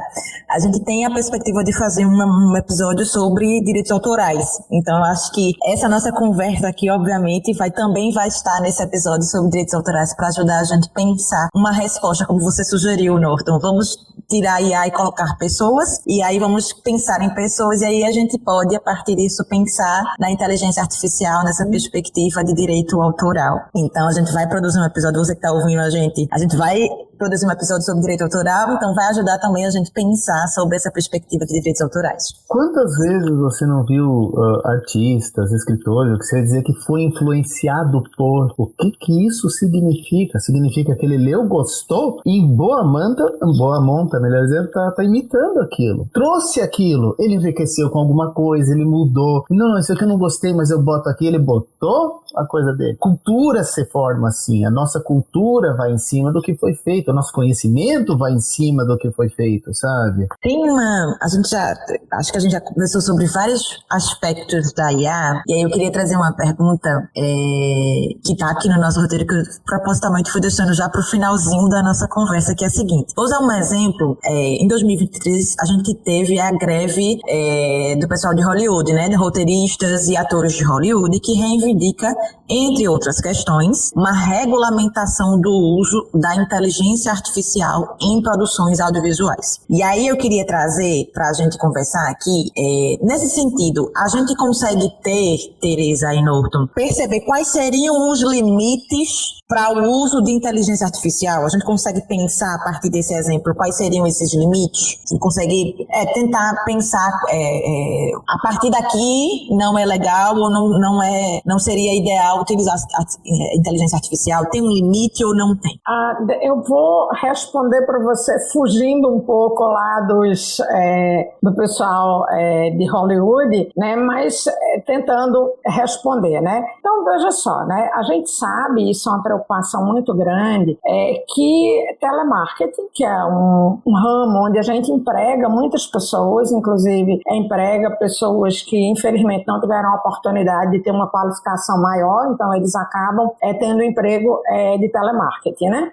a gente tem a perspectiva expectativa de fazer um episódio sobre direitos autorais. Então, eu acho que essa nossa conversa aqui, obviamente, também vai estar nesse episódio sobre direitos autorais para ajudar a gente a pensar uma resposta, como você sugeriu, Norton. Vamos tirar a IA e colocar pessoas, e aí vamos pensar em pessoas, e aí a gente pode, a partir disso, pensar na inteligência artificial, nessa perspectiva de direito autoral. Então, a gente vai produzir um episódio, você que está ouvindo a gente vai produzir um episódio sobre direito autoral, então vai ajudar também a gente pensar sobre essa perspectiva de direitos autorais. Quantas vezes você não viu artistas, escritores, o que você ia dizer que foi influenciado por o que isso significa? Significa que ele leu, gostou e em boa monta, melhor dizendo, tá imitando aquilo. Trouxe aquilo, ele enriqueceu com alguma coisa, ele mudou. Não, isso aqui eu não gostei, mas eu boto aqui, ele botou a coisa dele. Cultura se forma assim, a nossa cultura vai em cima do que foi feito, o nosso conhecimento vai em cima do que foi feito, sabe? Acho que a gente já conversou sobre vários aspectos da IA, e aí eu queria trazer uma pergunta que tá aqui no nosso roteiro, que eu propositalmente fui deixando já pro finalzinho da nossa conversa, que é a seguinte. Vou usar um exemplo. Em 2023, a gente teve a greve do pessoal de Hollywood, né, de roteiristas e atores de Hollywood, que reivindica, entre outras questões, uma regulamentação do uso da inteligência artificial em produções audiovisuais. E aí eu queria trazer para a gente conversar aqui, nesse sentido, a gente consegue Teresa e Norton, perceber quais seriam os limites para o uso de inteligência artificial? A gente consegue pensar a partir desse exemplo quais seriam esses limites? A gente consegue tentar pensar a partir daqui não é legal ou não seria ideal utilizar a inteligência artificial? Tem um limite ou não tem? Eu vou responder para você fugindo um pouco lá do pessoal de Hollywood, né, mas tentando responder, né? Então, veja só, né, a gente sabe, isso é uma preocupação muito grande, que telemarketing, que é um ramo onde a gente emprega muitas pessoas, inclusive emprega pessoas que infelizmente não tiveram a oportunidade de ter uma qualificação maior, então eles acabam tendo emprego de telemarketing, né?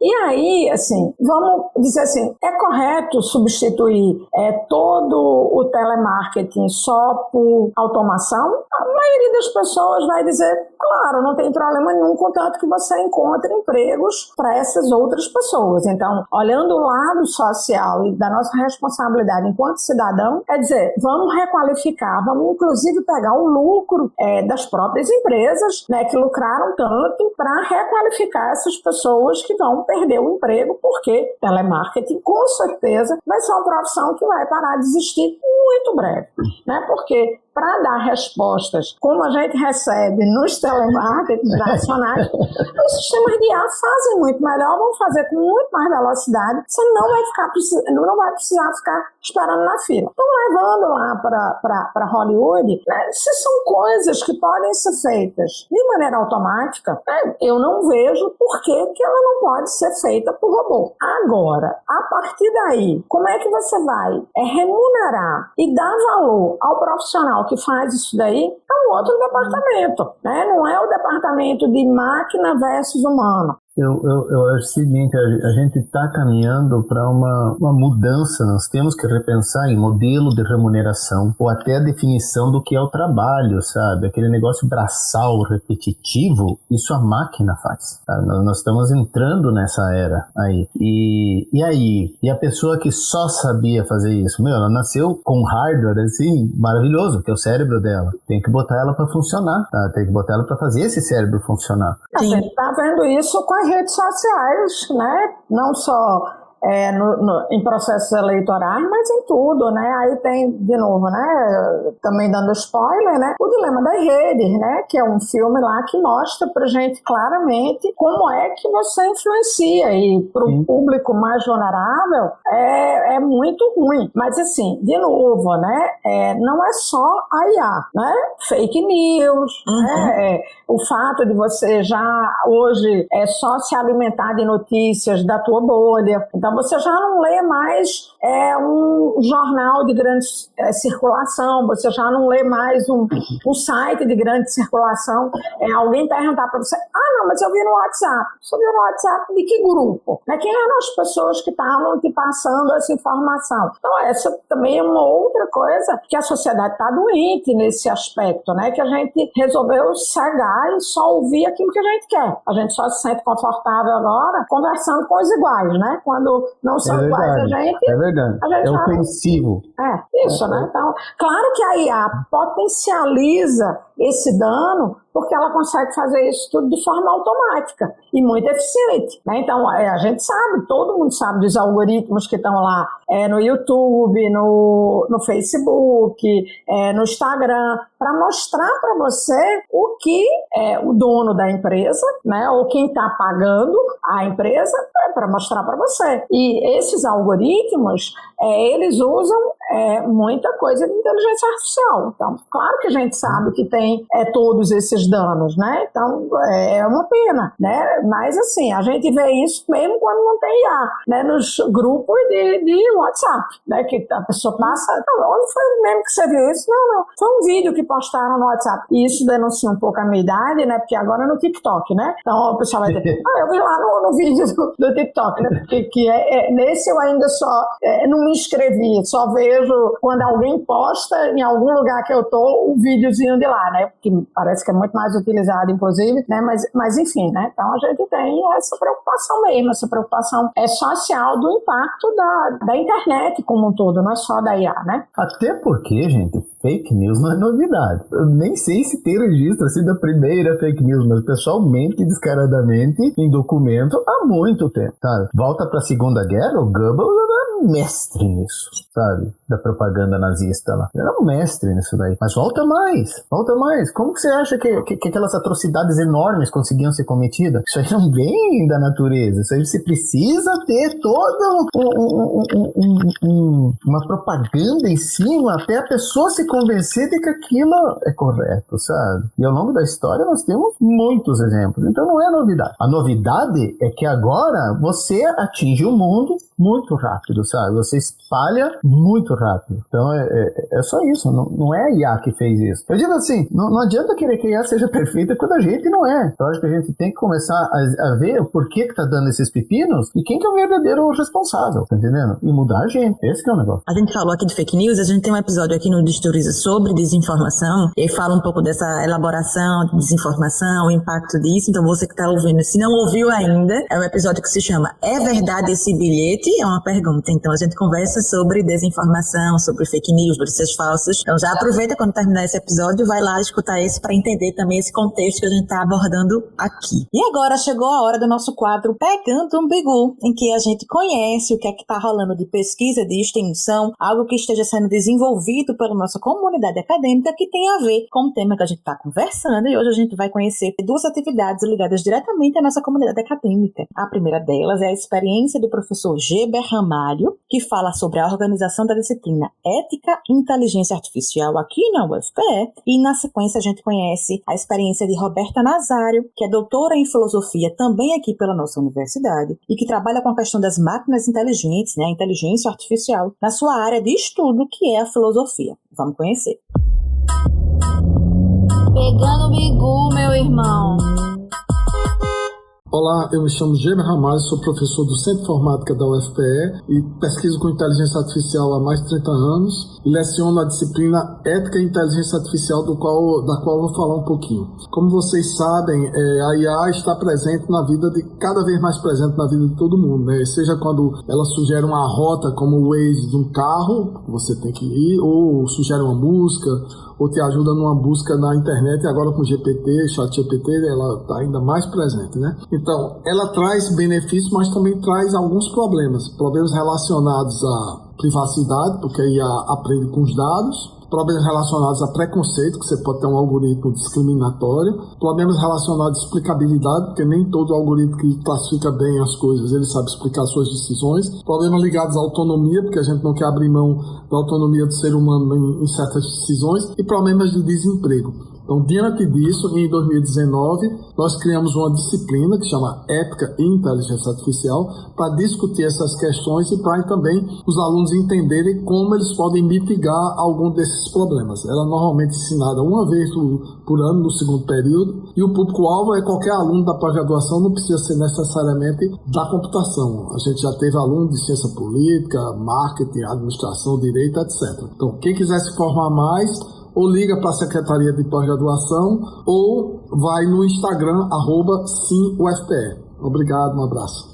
E aí, assim, vamos dizer assim, é correto substituir todo o telemarketing só por automação? A maioria das pessoas vai dizer, claro, não tem problema nenhum, contanto que você encontre empregos para essas outras pessoas. Então, olhando o lado social e da nossa responsabilidade enquanto cidadão, é dizer, vamos requalificar, vamos inclusive pegar o lucro das próprias empresas, né, que lucraram tanto, para requalificar essas pessoas que vão perder o emprego, porque telemarketing, com certeza, vai ser uma profissão que vai parar de existir muito breve, né? Porque para dar respostas como a gente recebe nos telemarketings nacionais, os sistemas de IA fazem muito melhor, vão fazer com muito mais velocidade, você não vai precisar ficar esperando na fila. Então, levando lá para Hollywood, né, se são coisas que podem ser feitas de maneira automática, eu não vejo por que ela não pode ser feita por robô. Agora, a partir daí, como é que você vai remunerar e dar valor ao profissional que faz isso daí? É um outro departamento, né? Não é o departamento de máquina versus humano. Eu acho o seguinte, a gente está caminhando para uma mudança, nós temos que repensar em modelo de remuneração, ou até a definição do que é o trabalho, sabe? Aquele negócio braçal, repetitivo, isso a máquina faz. Tá? Nós estamos entrando nessa era aí. E aí? E a pessoa que só sabia fazer isso? Ela nasceu com hardware, assim, maravilhoso, que é o cérebro dela. Tem que botar ela para funcionar, tá? Tem que botar ela para fazer esse cérebro funcionar. A gente está vendo isso com as redes sociais, né? Não só em processos eleitorais, mas em tudo, né? Aí tem, de novo, né? Também dando spoiler, né? O Dilema das Redes, né? Que é um filme lá que mostra pra gente claramente como é que você influencia, e pro público mais vulnerável é muito ruim. Mas assim, de novo, né? Não é só a IA, né? Fake news, né? O fato de você já hoje só se alimentar de notícias da tua bolha. Então você já não lê mais é um jornal de grande circulação, você já não lê mais um site de grande circulação. Alguém perguntar para você, não, mas eu vi no WhatsApp. Você viu no WhatsApp de que grupo? Quem eram as pessoas que estavam te passando essa informação? Então, essa também é uma outra coisa que a sociedade está doente nesse aspecto, né? Que a gente resolveu cegar e só ouvir aquilo que a gente quer. A gente só se sente confortável agora conversando com os iguais, né? Quando não são iguais a gente... É verdade. É ofensivo. Isso, né? Então, claro que a IA potencializa esse dano porque ela consegue fazer isso tudo de forma automática e muito eficiente, né? Então, a gente sabe, todo mundo sabe dos algoritmos que estão lá no YouTube, no Facebook, no Instagram, para mostrar para você o que o dono da empresa, né, ou quem está pagando a empresa, para mostrar para você. E esses algoritmos, eles usam muita coisa de inteligência artificial. Então, claro que a gente sabe que tem todos esses danos, né? Então, é uma pena, né? Mas, assim, a gente vê isso mesmo quando não tem IA, né? Nos grupos de WhatsApp, né? Que a pessoa passa, onde foi mesmo que você viu isso? Não. Foi um vídeo que postaram no WhatsApp. E isso denuncia um pouco a minha idade, né? Porque agora é no TikTok, né? Então, o pessoal vai ter... eu vi lá no vídeo do TikTok, né? Porque nesse eu ainda só não me inscrevi, só vejo quando alguém posta em algum lugar que eu tô, o videozinho de lá, né? Que parece que é muito mais utilizado, inclusive, né? Mas enfim, né? Então a gente tem essa preocupação mesmo, essa preocupação social do impacto da internet como um todo, não é só da IA, né? Até porque, gente, fake news não é novidade. Eu nem sei se tem registro assim da primeira fake news, mas o pessoal mente descaradamente em documento há muito tempo, sabe? Volta pra Segunda Guerra, o Goebbels era mestre nisso, sabe? Da propaganda nazista lá. Ele era um mestre nisso daí. Mas volta mais. Como que você acha que aquelas atrocidades enormes conseguiam ser cometidas? Isso aí não vem da natureza. Isso aí você precisa ter toda uma propaganda em cima até a pessoa se convencer de que aquilo é correto, sabe? E ao longo da história nós temos muitos exemplos. Então não é novidade. A novidade é que agora você atinge o mundo muito rápido, sabe? Você espalha muito rápido. Então é só isso. Não é a IA que fez isso. Eu digo assim, não adianta querer que a IA seja perfeita quando a gente não é. Eu acho que a gente tem que começar a ver o porquê que tá dando esses pepinos e quem que é o verdadeiro responsável, tá entendendo? E mudar a gente. Esse que é o negócio. A gente falou aqui de fake news, a gente tem um episódio aqui no Destoriza sobre desinformação, e aí fala um pouco dessa elaboração de desinformação, o impacto disso. Então você que tá ouvindo, se não ouviu ainda, é um episódio que se chama É Verdade Esse Bilhete? É uma pergunta. Então a gente conversa sobre desinformação, sobre fake news, notícias falsas. Então já aproveita quando terminar esse episódio, vai lá escutar esse para entender também esse contexto que a gente está abordando aqui. E agora chegou a hora do nosso quadro Pegando um Bigu, em que a gente conhece o que é que está rolando de pesquisa, de extensão, algo que esteja sendo desenvolvido pela nossa comunidade acadêmica que tem a ver com o tema que a gente está conversando, e hoje a gente vai conhecer duas atividades ligadas diretamente à nossa comunidade acadêmica. A primeira delas é a experiência do professor Geber Ramalho, que fala sobre a organização da disciplina Ética e Inteligência Artificial aqui na UFPE, e na sequência a gente conhece a experiência de Roberta Nazário, que é doutora em filosofia também aqui pela nossa universidade e que trabalha com a questão das máquinas inteligentes, né, a inteligência artificial, na sua área de estudo, que é a filosofia. Vamos conhecer. Pegando o bigu, meu irmão. Olá, eu me chamo Geber Ramalho, sou professor do Centro de Informática da UFPE e pesquiso com inteligência artificial há mais de 30 anos e leciono a disciplina Ética e Inteligência Artificial, da qual eu vou falar um pouquinho. Como vocês sabem, a IA está presente na vida cada vez mais presente na vida de todo mundo, né? Seja quando ela sugere uma rota como o Waze de um carro, você tem que ir, ou sugere uma música, ou te ajuda numa busca na internet, e agora com o GPT, ChatGPT, ela está ainda mais presente, né? Então, ela traz benefícios, mas também traz alguns problemas relacionados à privacidade, porque a IA aprende com os dados, problemas relacionados a preconceito, que você pode ter um algoritmo discriminatório, problemas relacionados à explicabilidade, porque nem todo algoritmo que classifica bem as coisas, ele sabe explicar suas decisões, problemas ligados à autonomia, porque a gente não quer abrir mão da autonomia do ser humano em certas decisões, e problemas de desemprego. Então, diante disso, em 2019, nós criamos uma disciplina que chama Ética e Inteligência Artificial para discutir essas questões e para também os alunos entenderem como eles podem mitigar algum desses problemas. Ela é normalmente ensinada uma vez por ano no segundo período e o público-alvo é qualquer aluno da pós-graduação, não precisa ser necessariamente da computação. A gente já teve aluno de ciência política, marketing, administração, direito, etc. Então, quem quiser se formar mais, ou liga para a Secretaria de Pós-Graduação ou vai no Instagram, @simufpe. Obrigado, um abraço.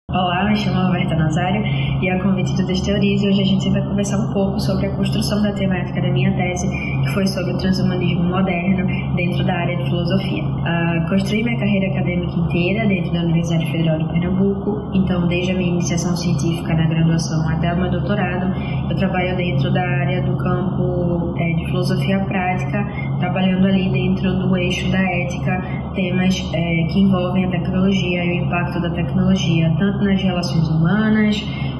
Olá, me chamo Roberta Nazário e a convite do Desteorize, hoje a gente vai conversar um pouco sobre a construção da temática da minha tese, que foi sobre o transhumanismo moderno dentro da área de filosofia. Construí minha carreira acadêmica inteira dentro da Universidade Federal de Pernambuco, então desde a minha iniciação científica na graduação até o meu doutorado, eu trabalho dentro da área do campo de filosofia prática, trabalhando ali dentro do eixo da ética, temas que envolvem a tecnologia e o impacto da tecnologia, tanto nas relações humanas,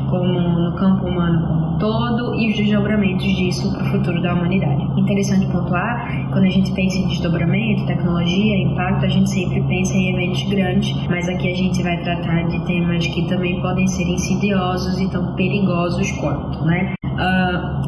como no campo humano como um todo, e os desdobramentos disso para o futuro da humanidade. Interessante pontuar, quando a gente pensa em desdobramento, tecnologia, impacto, a gente sempre pensa em eventos grandes, mas aqui a gente vai tratar de temas que também podem ser insidiosos e tão perigosos quanto, né?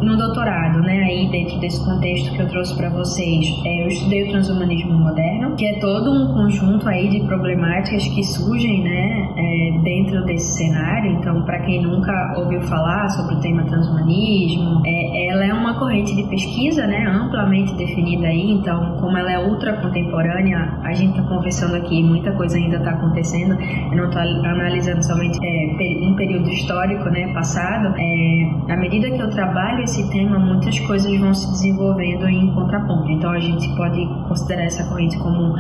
No doutorado, né, aí dentro desse contexto que eu trouxe para vocês, eu estudei o transhumanismo moderno, que é todo um conjunto aí de problemáticas que surgem, né, dentro desse cenário. Então, para quem nunca ouviu falar sobre o tema transhumanismo, ela é uma corrente de pesquisa, né, amplamente definida aí. Então, como ela é ultra contemporânea, a gente está conversando aqui, muita coisa ainda está acontecendo. Eu não estou analisando somente um período histórico, né, passado. À medida que eu trabalho esse tema, muitas coisas vão se desenvolvendo em contraponto. Então, a gente pode considerar essa corrente como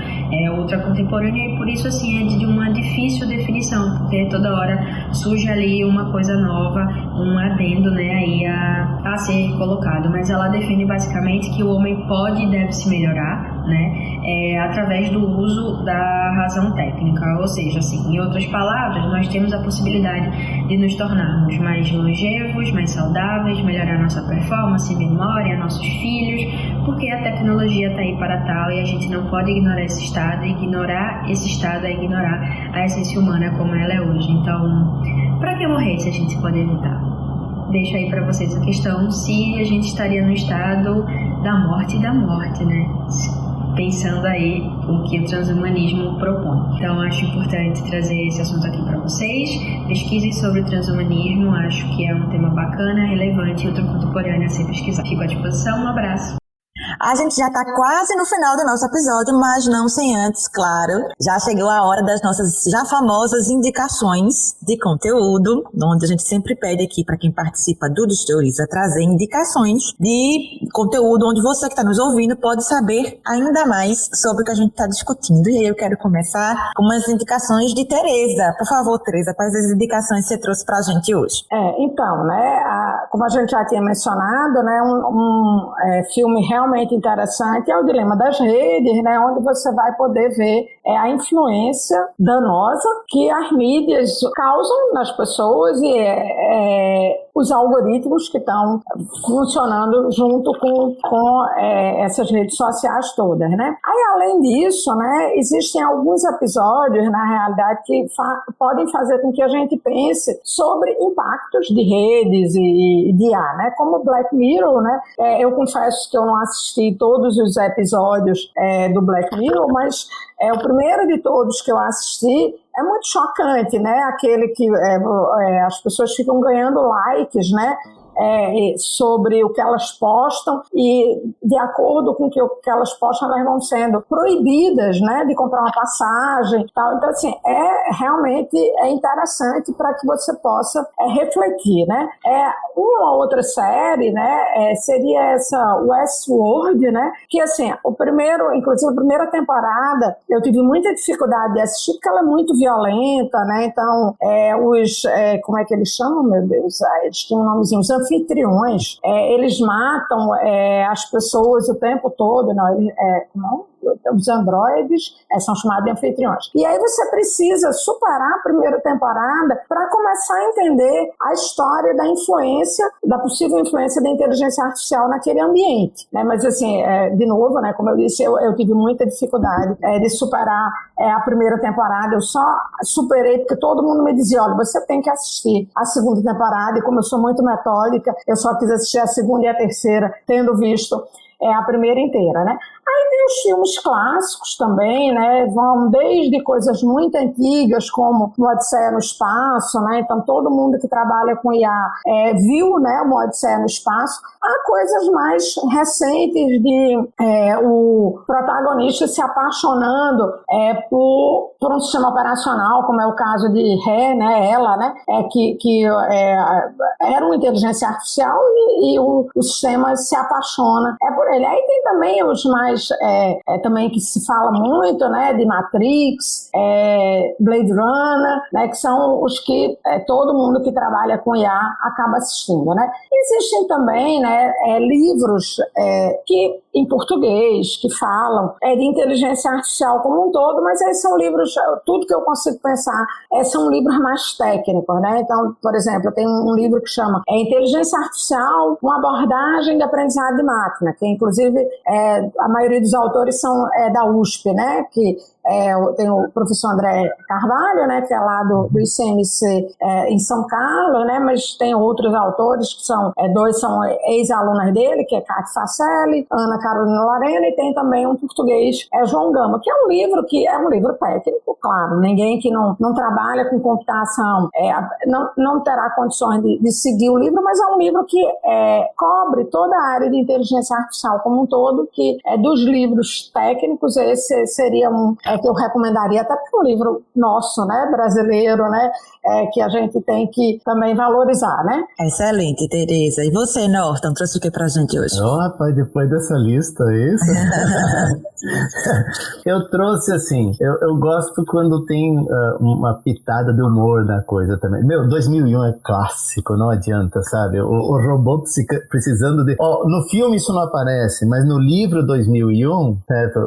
ultra contemporânea e por isso, assim, é de uma difícil definição, porque toda hora surge ali uma coisa nova, um adendo, né, aí a ser colocado. Mas ela define basicamente que o homem pode e deve se melhorar, né, através do uso da razão técnica. Ou seja, assim, em outras palavras, nós temos a possibilidade de nos tornarmos mais longevos, mais saudáveis, melhorar nossa performance, memória, nossos filhos, porque a tecnologia está aí para tal e a gente não pode ignorar esse estado. E ignorar esse estado é ignorar a essência humana como ela é hoje. Então, para que morrer se a gente pode evitar? Deixo aí para vocês a questão se a gente estaria no estado da morte, né? Pensando aí o que o transhumanismo propõe. Então, acho importante trazer esse assunto aqui para vocês. Pesquisem sobre o transhumanismo, acho que é um tema bacana, relevante e ultra contemporâneo a ser pesquisado. Fico à disposição, um abraço. A gente já está quase no final do nosso episódio, mas não sem antes, claro. Já chegou a hora das nossas já famosas indicações de conteúdo, onde a gente sempre pede aqui para quem participa do Desteoriza trazer indicações de conteúdo onde você que está nos ouvindo pode saber ainda mais sobre o que a gente está discutindo. E aí eu quero começar com umas indicações de Tereza. Por favor, Tereza, quais as indicações você trouxe para a gente hoje? Então, né, como a gente já tinha mencionado, né, um filme realmente interessante é o Dilema das Redes, né, onde você vai poder ver a influência danosa que as mídias causam nas pessoas e os algoritmos que estão funcionando junto com essas redes sociais todas, né? Aí, além disso, né, existem alguns episódios, na realidade, que podem fazer com que a gente pense sobre impactos de redes e de IA, né? Como Black Mirror, né? Eu confesso que eu não assisti todos os episódios do Black Mirror, mas o primeiro de todos que eu assisti é muito chocante, né? Aquele que as pessoas ficam ganhando likes, né? Sobre o que elas postam e de acordo com o que elas postam elas vão sendo proibidas, né, de comprar uma passagem e tal. Então assim, realmente interessante para que você possa refletir, né. Uma outra série, né, seria essa Westworld, né, que assim, inclusive a primeira temporada eu tive muita dificuldade de assistir porque ela é muito violenta, né, então como é que eles chamam, meu Deus, eles tinham um nomezinho, os anfitriões, eles matam as pessoas o tempo todo, não, os androides são chamados de anfitriões. E aí você precisa superar a primeira temporada para começar a entender a história da influência, da possível influência da inteligência artificial naquele ambiente, né? Mas assim, de novo, né, como eu disse, eu tive muita dificuldade de superar a primeira temporada. Eu só superei porque todo mundo me dizia, olha, você tem que assistir a segunda temporada, e como eu sou muito metódica, eu só quis assistir a segunda e a terceira, tendo visto a primeira inteira, né? Aí tem os filmes clássicos também, né? Vão desde coisas muito antigas, como o Odisseia no Espaço, né? Então todo mundo que trabalha com IA viu, né, o Odisseia no Espaço, a coisas mais recentes de o protagonista se apaixonando por um sistema operacional, como é o caso de Ré, né? Ela, né? Que era uma inteligência artificial e o sistema se apaixona por ele. Aí tem também os mais também que se fala muito, né, de Matrix, Blade Runner, né, que são os que todo mundo que trabalha com IA acaba assistindo, né. Existem também, né, livros que em português que falam de inteligência artificial como um todo, mas aí são livros, tudo que eu consigo pensar são livros mais técnicos, né. Então, por exemplo, tem um livro que chama Inteligência Artificial, uma abordagem de aprendizado de máquina, que inclusive a maioria dos autores são da USP, né, que tem o professor André Carvalho, né, que é lá do ICMC em São Carlos, né, mas tem outros autores que são, dois são ex-alunas dele, que é Cátia Facelli, Ana Carolina Lorena, e tem também um português, João Gama, que é um livro técnico, claro, ninguém que não trabalha com computação não terá condições de seguir o livro, mas é um livro que cobre toda a área de inteligência artificial como um todo, que dos livros técnicos, esse seria que eu recomendaria, até porque é um livro nosso, né, brasileiro, né, que a gente tem que também valorizar, né? Excelente, Tereza. E você, Norton, trouxe o que pra gente hoje? Rapaz, depois dessa lista, isso? Eu trouxe, assim, eu gosto quando tem uma pitada de humor na coisa também. 2001 é clássico, não adianta, sabe? O robô precisando de... no filme isso não aparece, mas no livro 2001, certo?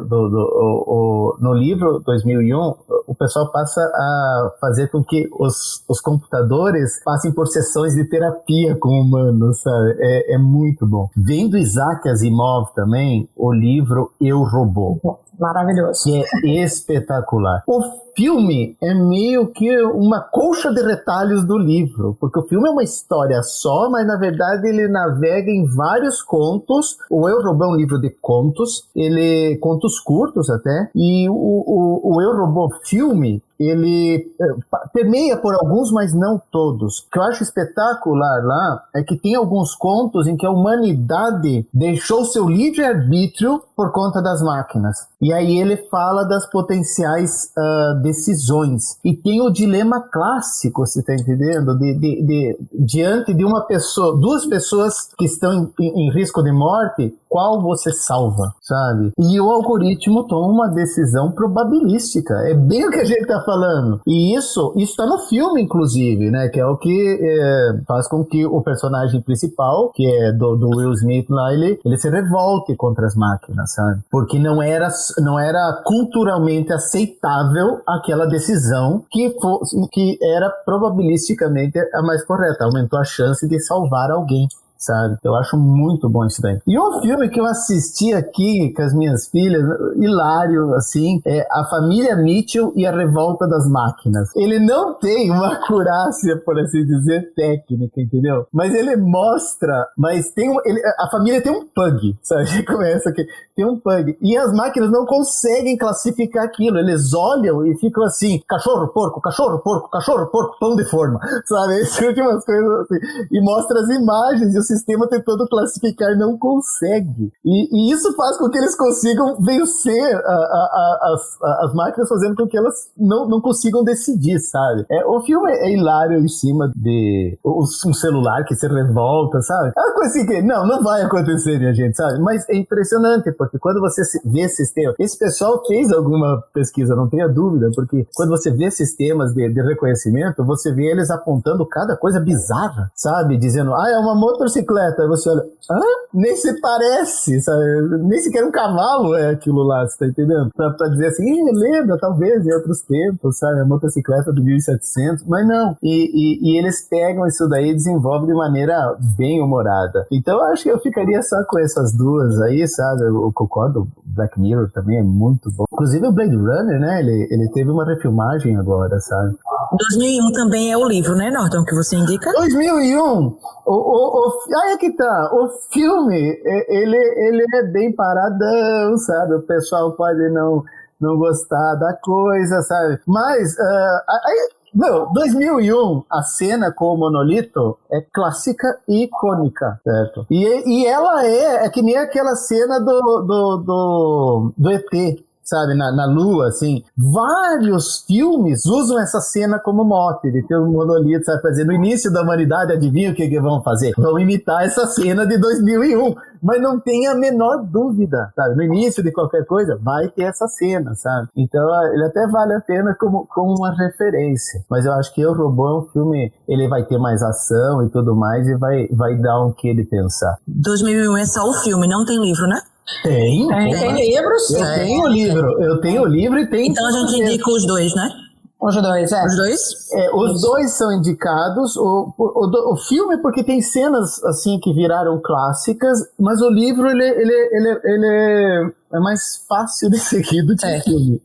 No livro 2001, o pessoal passa a fazer com que os computadores passem por sessões de terapia com humanos, sabe? É muito bom. Vem do Isaac Asimov também, o livro Eu, Robô. Maravilhoso. Que é espetacular. O filme é meio que uma colcha de retalhos do livro, porque o filme é uma história só, mas na verdade ele navega em vários contos. O Eu, Robô é um livro de contos, contos curtos até, e o Eu, Robô filme, ele permeia por alguns, mas não todos. O que eu acho espetacular lá é que tem alguns contos em que a humanidade deixou seu livre-arbítrio por conta das máquinas. E aí ele fala das potenciais decisões. E tem o dilema clássico, você está entendendo? Diante de duas pessoas que estão em risco de morte, qual você salva, sabe? E o algoritmo toma uma decisão probabilística. É bem o que a gente está falando. E isso está no filme, inclusive, né? Que é o que faz com que o personagem principal, que é do Will Smith lá, ele se revolte contra as máquinas, sabe? Porque não era culturalmente aceitável aquela decisão que era probabilisticamente a mais correta. Aumentou a chance de salvar alguém, sabe? Eu acho muito bom isso daí. E um filme que eu assisti aqui com as minhas filhas, hilário, assim, é A Família Mitchell e a Revolta das Máquinas. Ele não tem uma acurácia, por assim dizer, técnica, entendeu? Mas ele mostra, a família tem um pug, sabe? A gente começa aqui, tem um pug. E as máquinas não conseguem classificar aquilo. Eles olham e ficam assim, cachorro, porco, pão de forma, sabe? Essas últimas coisas assim. E mostra as imagens e o sistema tentando classificar não consegue. E isso faz com que eles consigam vencer as máquinas, fazendo com que elas não consigam decidir, sabe? O filme é hilário em cima de um celular que se revolta, sabe? É uma coisa assim que não vai acontecer, minha gente, sabe? Mas é impressionante, porque quando você vê sistemas... Esse pessoal fez alguma pesquisa, não tenha dúvida, porque quando você vê sistemas de reconhecimento, você vê eles apontando cada coisa bizarra, sabe? Dizendo, é uma motocicleta motocicleta. Aí você olha, nem se parece, sabe? Nem sequer um cavalo é aquilo lá, você tá entendendo? Pra dizer assim, lembra, talvez, em outros tempos, sabe? A motocicleta do 1700, mas não. E eles pegam isso daí e desenvolvem de maneira bem humorada. Então eu acho que eu ficaria só com essas duas aí, sabe? Eu concordo, Black Mirror também é muito bom. Inclusive o Blade Runner, né? Ele teve uma refilmagem agora, sabe? 2001 também é o livro, né, Norton, que você indica? 2001! Aí é que tá, o filme, ele é bem paradão, sabe? O pessoal pode não gostar da coisa, sabe? Mas, 2001, a cena com o monolito é clássica e icônica, certo? E ela é que nem aquela cena do ET, sabe, na Lua, assim. Vários filmes usam essa cena como mote, de ter um monolito, sabe, fazer no início da humanidade, adivinha o que vão fazer? Vão imitar essa cena de 2001, mas não tem a menor dúvida, sabe, no início de qualquer coisa, vai ter essa cena, sabe? Então, ele até vale a pena como uma referência, mas eu acho que O Robô é um filme, ele vai ter mais ação e tudo mais, e vai dar um que de pensar. 2001 é só o filme, não tem livro, né? Tem livros? Eu tenho o livro e tem... Então a gente indica os dois, né? Os dois, Os dois? Os dois são indicados. O filme, porque tem cenas assim que viraram clássicas, mas o livro ele é mais fácil de seguir do que o filme.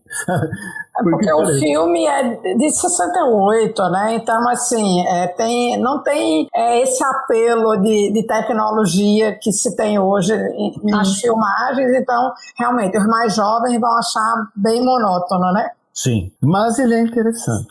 Porque o filme é de 68, né? Então, assim, não tem esse apelo de tecnologia que se tem hoje nas filmagens. Então, realmente, os mais jovens vão achar bem monótono, né? Sim, mas ele é interessante.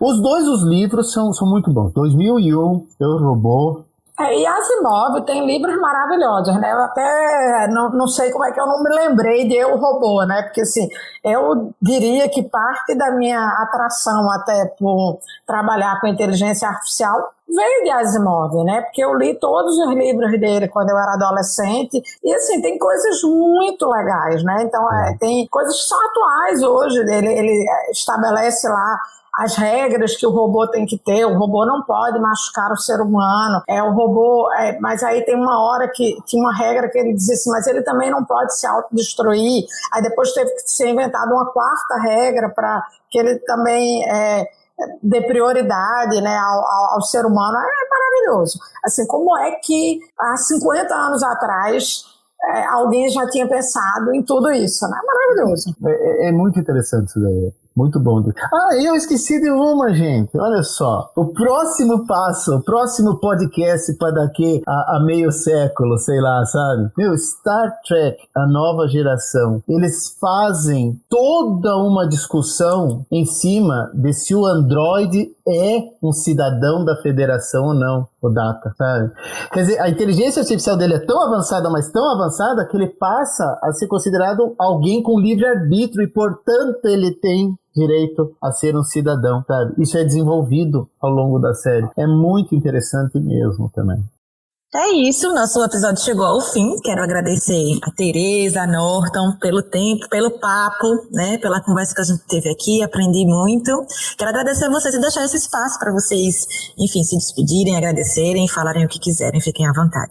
Os livros são muito bons. 2001, Eu, Robô. E Asimov tem livros maravilhosos, né? Eu até não sei como é que eu não me lembrei de Eu, Robô, né? Porque, assim, eu diria que parte da minha atração até por trabalhar com inteligência artificial veio de Asimov, né? Porque eu li todos os livros dele quando eu era adolescente e, assim, tem coisas muito legais, né? Então, tem coisas que são atuais hoje. Ele estabelece lá as regras que o robô tem que ter. O robô não pode machucar o ser humano. O robô, mas aí tem uma hora que tinha uma regra que ele dizia assim, mas ele também não pode se autodestruir. Aí depois teve que ser inventada uma quarta regra para que ele também dê prioridade, né, ao ser humano. É maravilhoso. Assim, como é que há 50 anos atrás alguém já tinha pensado em tudo isso, né? Maravilhoso. É muito interessante isso daí. Muito bom. Eu esqueci de uma, gente. Olha só. O próximo passo, o próximo podcast para daqui a meio século, sei lá, sabe? Star Trek, a nova geração. Eles fazem toda uma discussão em cima de se o androide é um cidadão da federação ou não, o Data, sabe? Quer dizer, a inteligência artificial dele é tão avançada, mas tão avançada, que ele passa a ser considerado alguém com livre-arbítrio e, portanto, ele tem direito a ser um cidadão, sabe? Isso é desenvolvido ao longo da série. É muito interessante mesmo também. É isso, nosso episódio chegou ao fim. Quero agradecer a Tereza, a Norton, pelo tempo, pelo papo, né, pela conversa que a gente teve aqui, aprendi muito. Quero agradecer a vocês e deixar esse espaço para vocês, enfim, se despedirem, agradecerem, falarem o que quiserem, fiquem à vontade.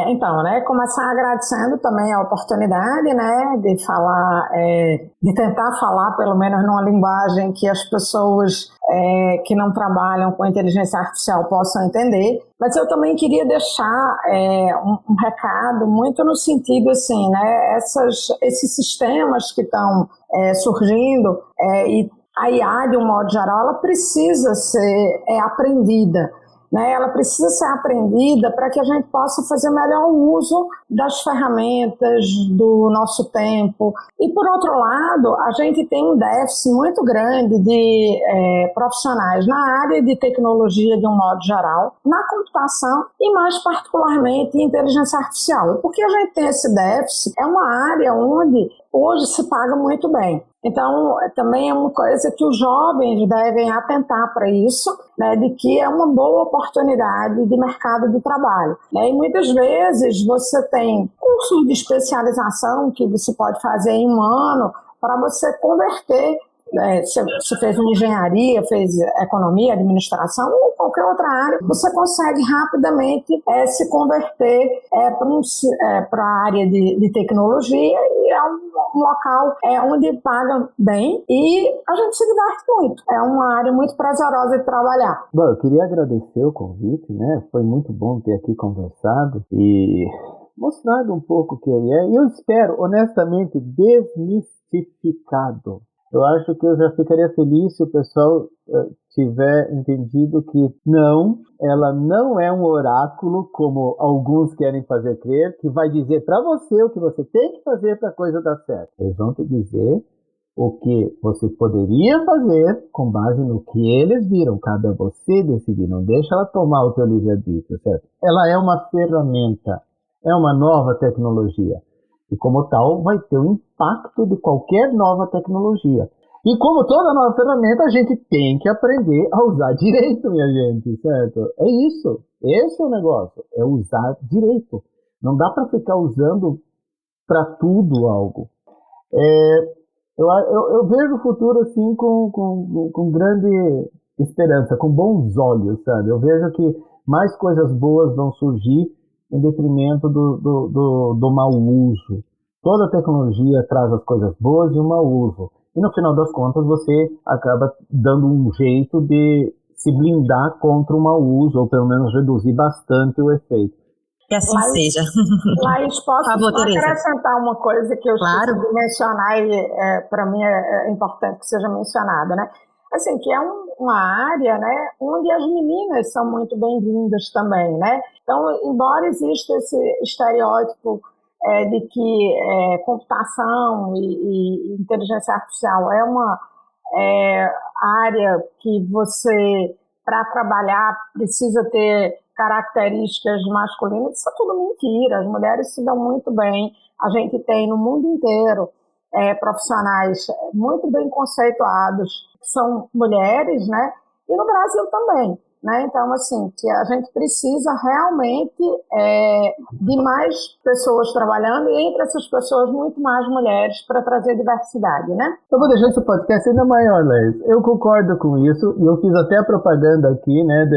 Então, né, começar agradecendo também a oportunidade, né, de falar, de tentar falar pelo menos numa linguagem que as pessoas que não trabalham com inteligência artificial possam entender, mas eu também queria deixar um recado muito no sentido, assim, né, esses sistemas que estão surgindo, e a IA, de um modo geral, ela precisa ser aprendida, né? Ela precisa ser aprendida para que a gente possa fazer melhor uso das ferramentas, do nosso tempo. E, por outro lado, a gente tem um déficit muito grande de profissionais na área de tecnologia, de um modo geral, na computação e, mais particularmente, em inteligência artificial. E por que a gente tem esse déficit? É uma área onde hoje se paga muito bem. Então, também é uma coisa que os jovens devem atentar para isso, né, de que é uma boa oportunidade de mercado de trabalho, né? E muitas vezes você tem cursos de especialização que você pode fazer em um ano para você converter se fez uma engenharia, fez economia, administração ou qualquer outra área, você consegue rapidamente se converter para a área de tecnologia, e é um local onde paga bem e a gente se diverte muito. É uma área muito prazerosa de trabalhar. Bom, eu queria agradecer o convite, né? Foi muito bom ter aqui conversado e mostrado um pouco o que é. E eu espero, honestamente, desmistificado. Eu acho que eu já ficaria feliz se o pessoal tiver entendido que ela não é um oráculo, como alguns querem fazer crer, que vai dizer para você o que você tem que fazer para a coisa dar certo. Eles vão te dizer o que você poderia fazer com base no que eles viram. Cabe a você decidir, não deixa ela tomar o teu livre-arbítrio, certo? Ela é uma ferramenta, é uma nova tecnologia. E como tal, vai ter o impacto de qualquer nova tecnologia. E como toda nova ferramenta, a gente tem que aprender a usar direito, minha gente, certo? É isso. Esse é o negócio, é usar direito. Não dá para ficar usando para tudo algo. Eu vejo o futuro assim com grande esperança, com bons olhos, sabe? Eu vejo que mais coisas boas vão surgir em detrimento do mau uso. Toda tecnologia traz as coisas boas e o mau uso. E no final das contas você acaba dando um jeito de se blindar contra o mau uso, ou pelo menos reduzir bastante o efeito. Que assim seja. Laís, posso acrescentar uma coisa que eu esqueci de mencionar e para mim é importante que seja mencionada, né? Assim, que é uma área, né, onde as meninas são muito bem-vindas também, né? Então, embora exista esse estereótipo de que computação e inteligência artificial é uma área que você, para trabalhar, precisa ter características masculinas, isso é tudo mentira. As mulheres se dão muito bem. A gente tem no mundo inteiro profissionais muito bem conceituados, que são mulheres, né? E no Brasil também, né? Então, assim, que a gente precisa realmente de mais pessoas trabalhando, e entre essas pessoas, muito mais mulheres, para trazer diversidade, né? Eu vou deixar esse podcast ainda maior, Laís. Eu concordo com isso, e eu fiz até a propaganda aqui, né?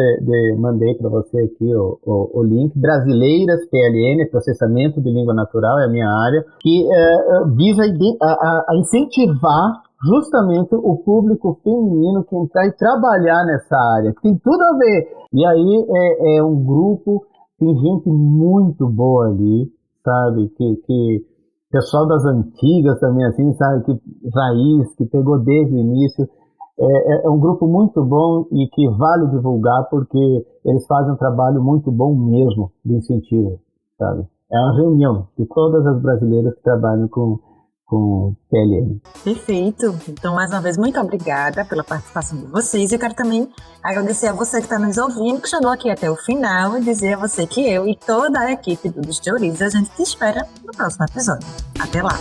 Mandei para você aqui o link. Brasileiras PLN, Processamento de Língua Natural, é a minha área, que visa a incentivar justamente o público feminino que entrar e trabalhar nessa área, que tem tudo a ver. E aí é um grupo, tem gente muito boa ali, sabe, que pessoal das antigas também, assim, sabe, que raiz, que pegou desde o início. É um grupo muito bom e que vale divulgar, porque eles fazem um trabalho muito bom mesmo de incentivo, sabe. É uma reunião de todas as brasileiras que trabalham com PLN. Perfeito. Então, mais uma vez, muito obrigada pela participação de vocês. Eu quero também agradecer a você que está nos ouvindo, que chegou aqui até o final, e dizer a você que eu e toda a equipe do Teoriza, a gente te espera no próximo episódio. Até lá!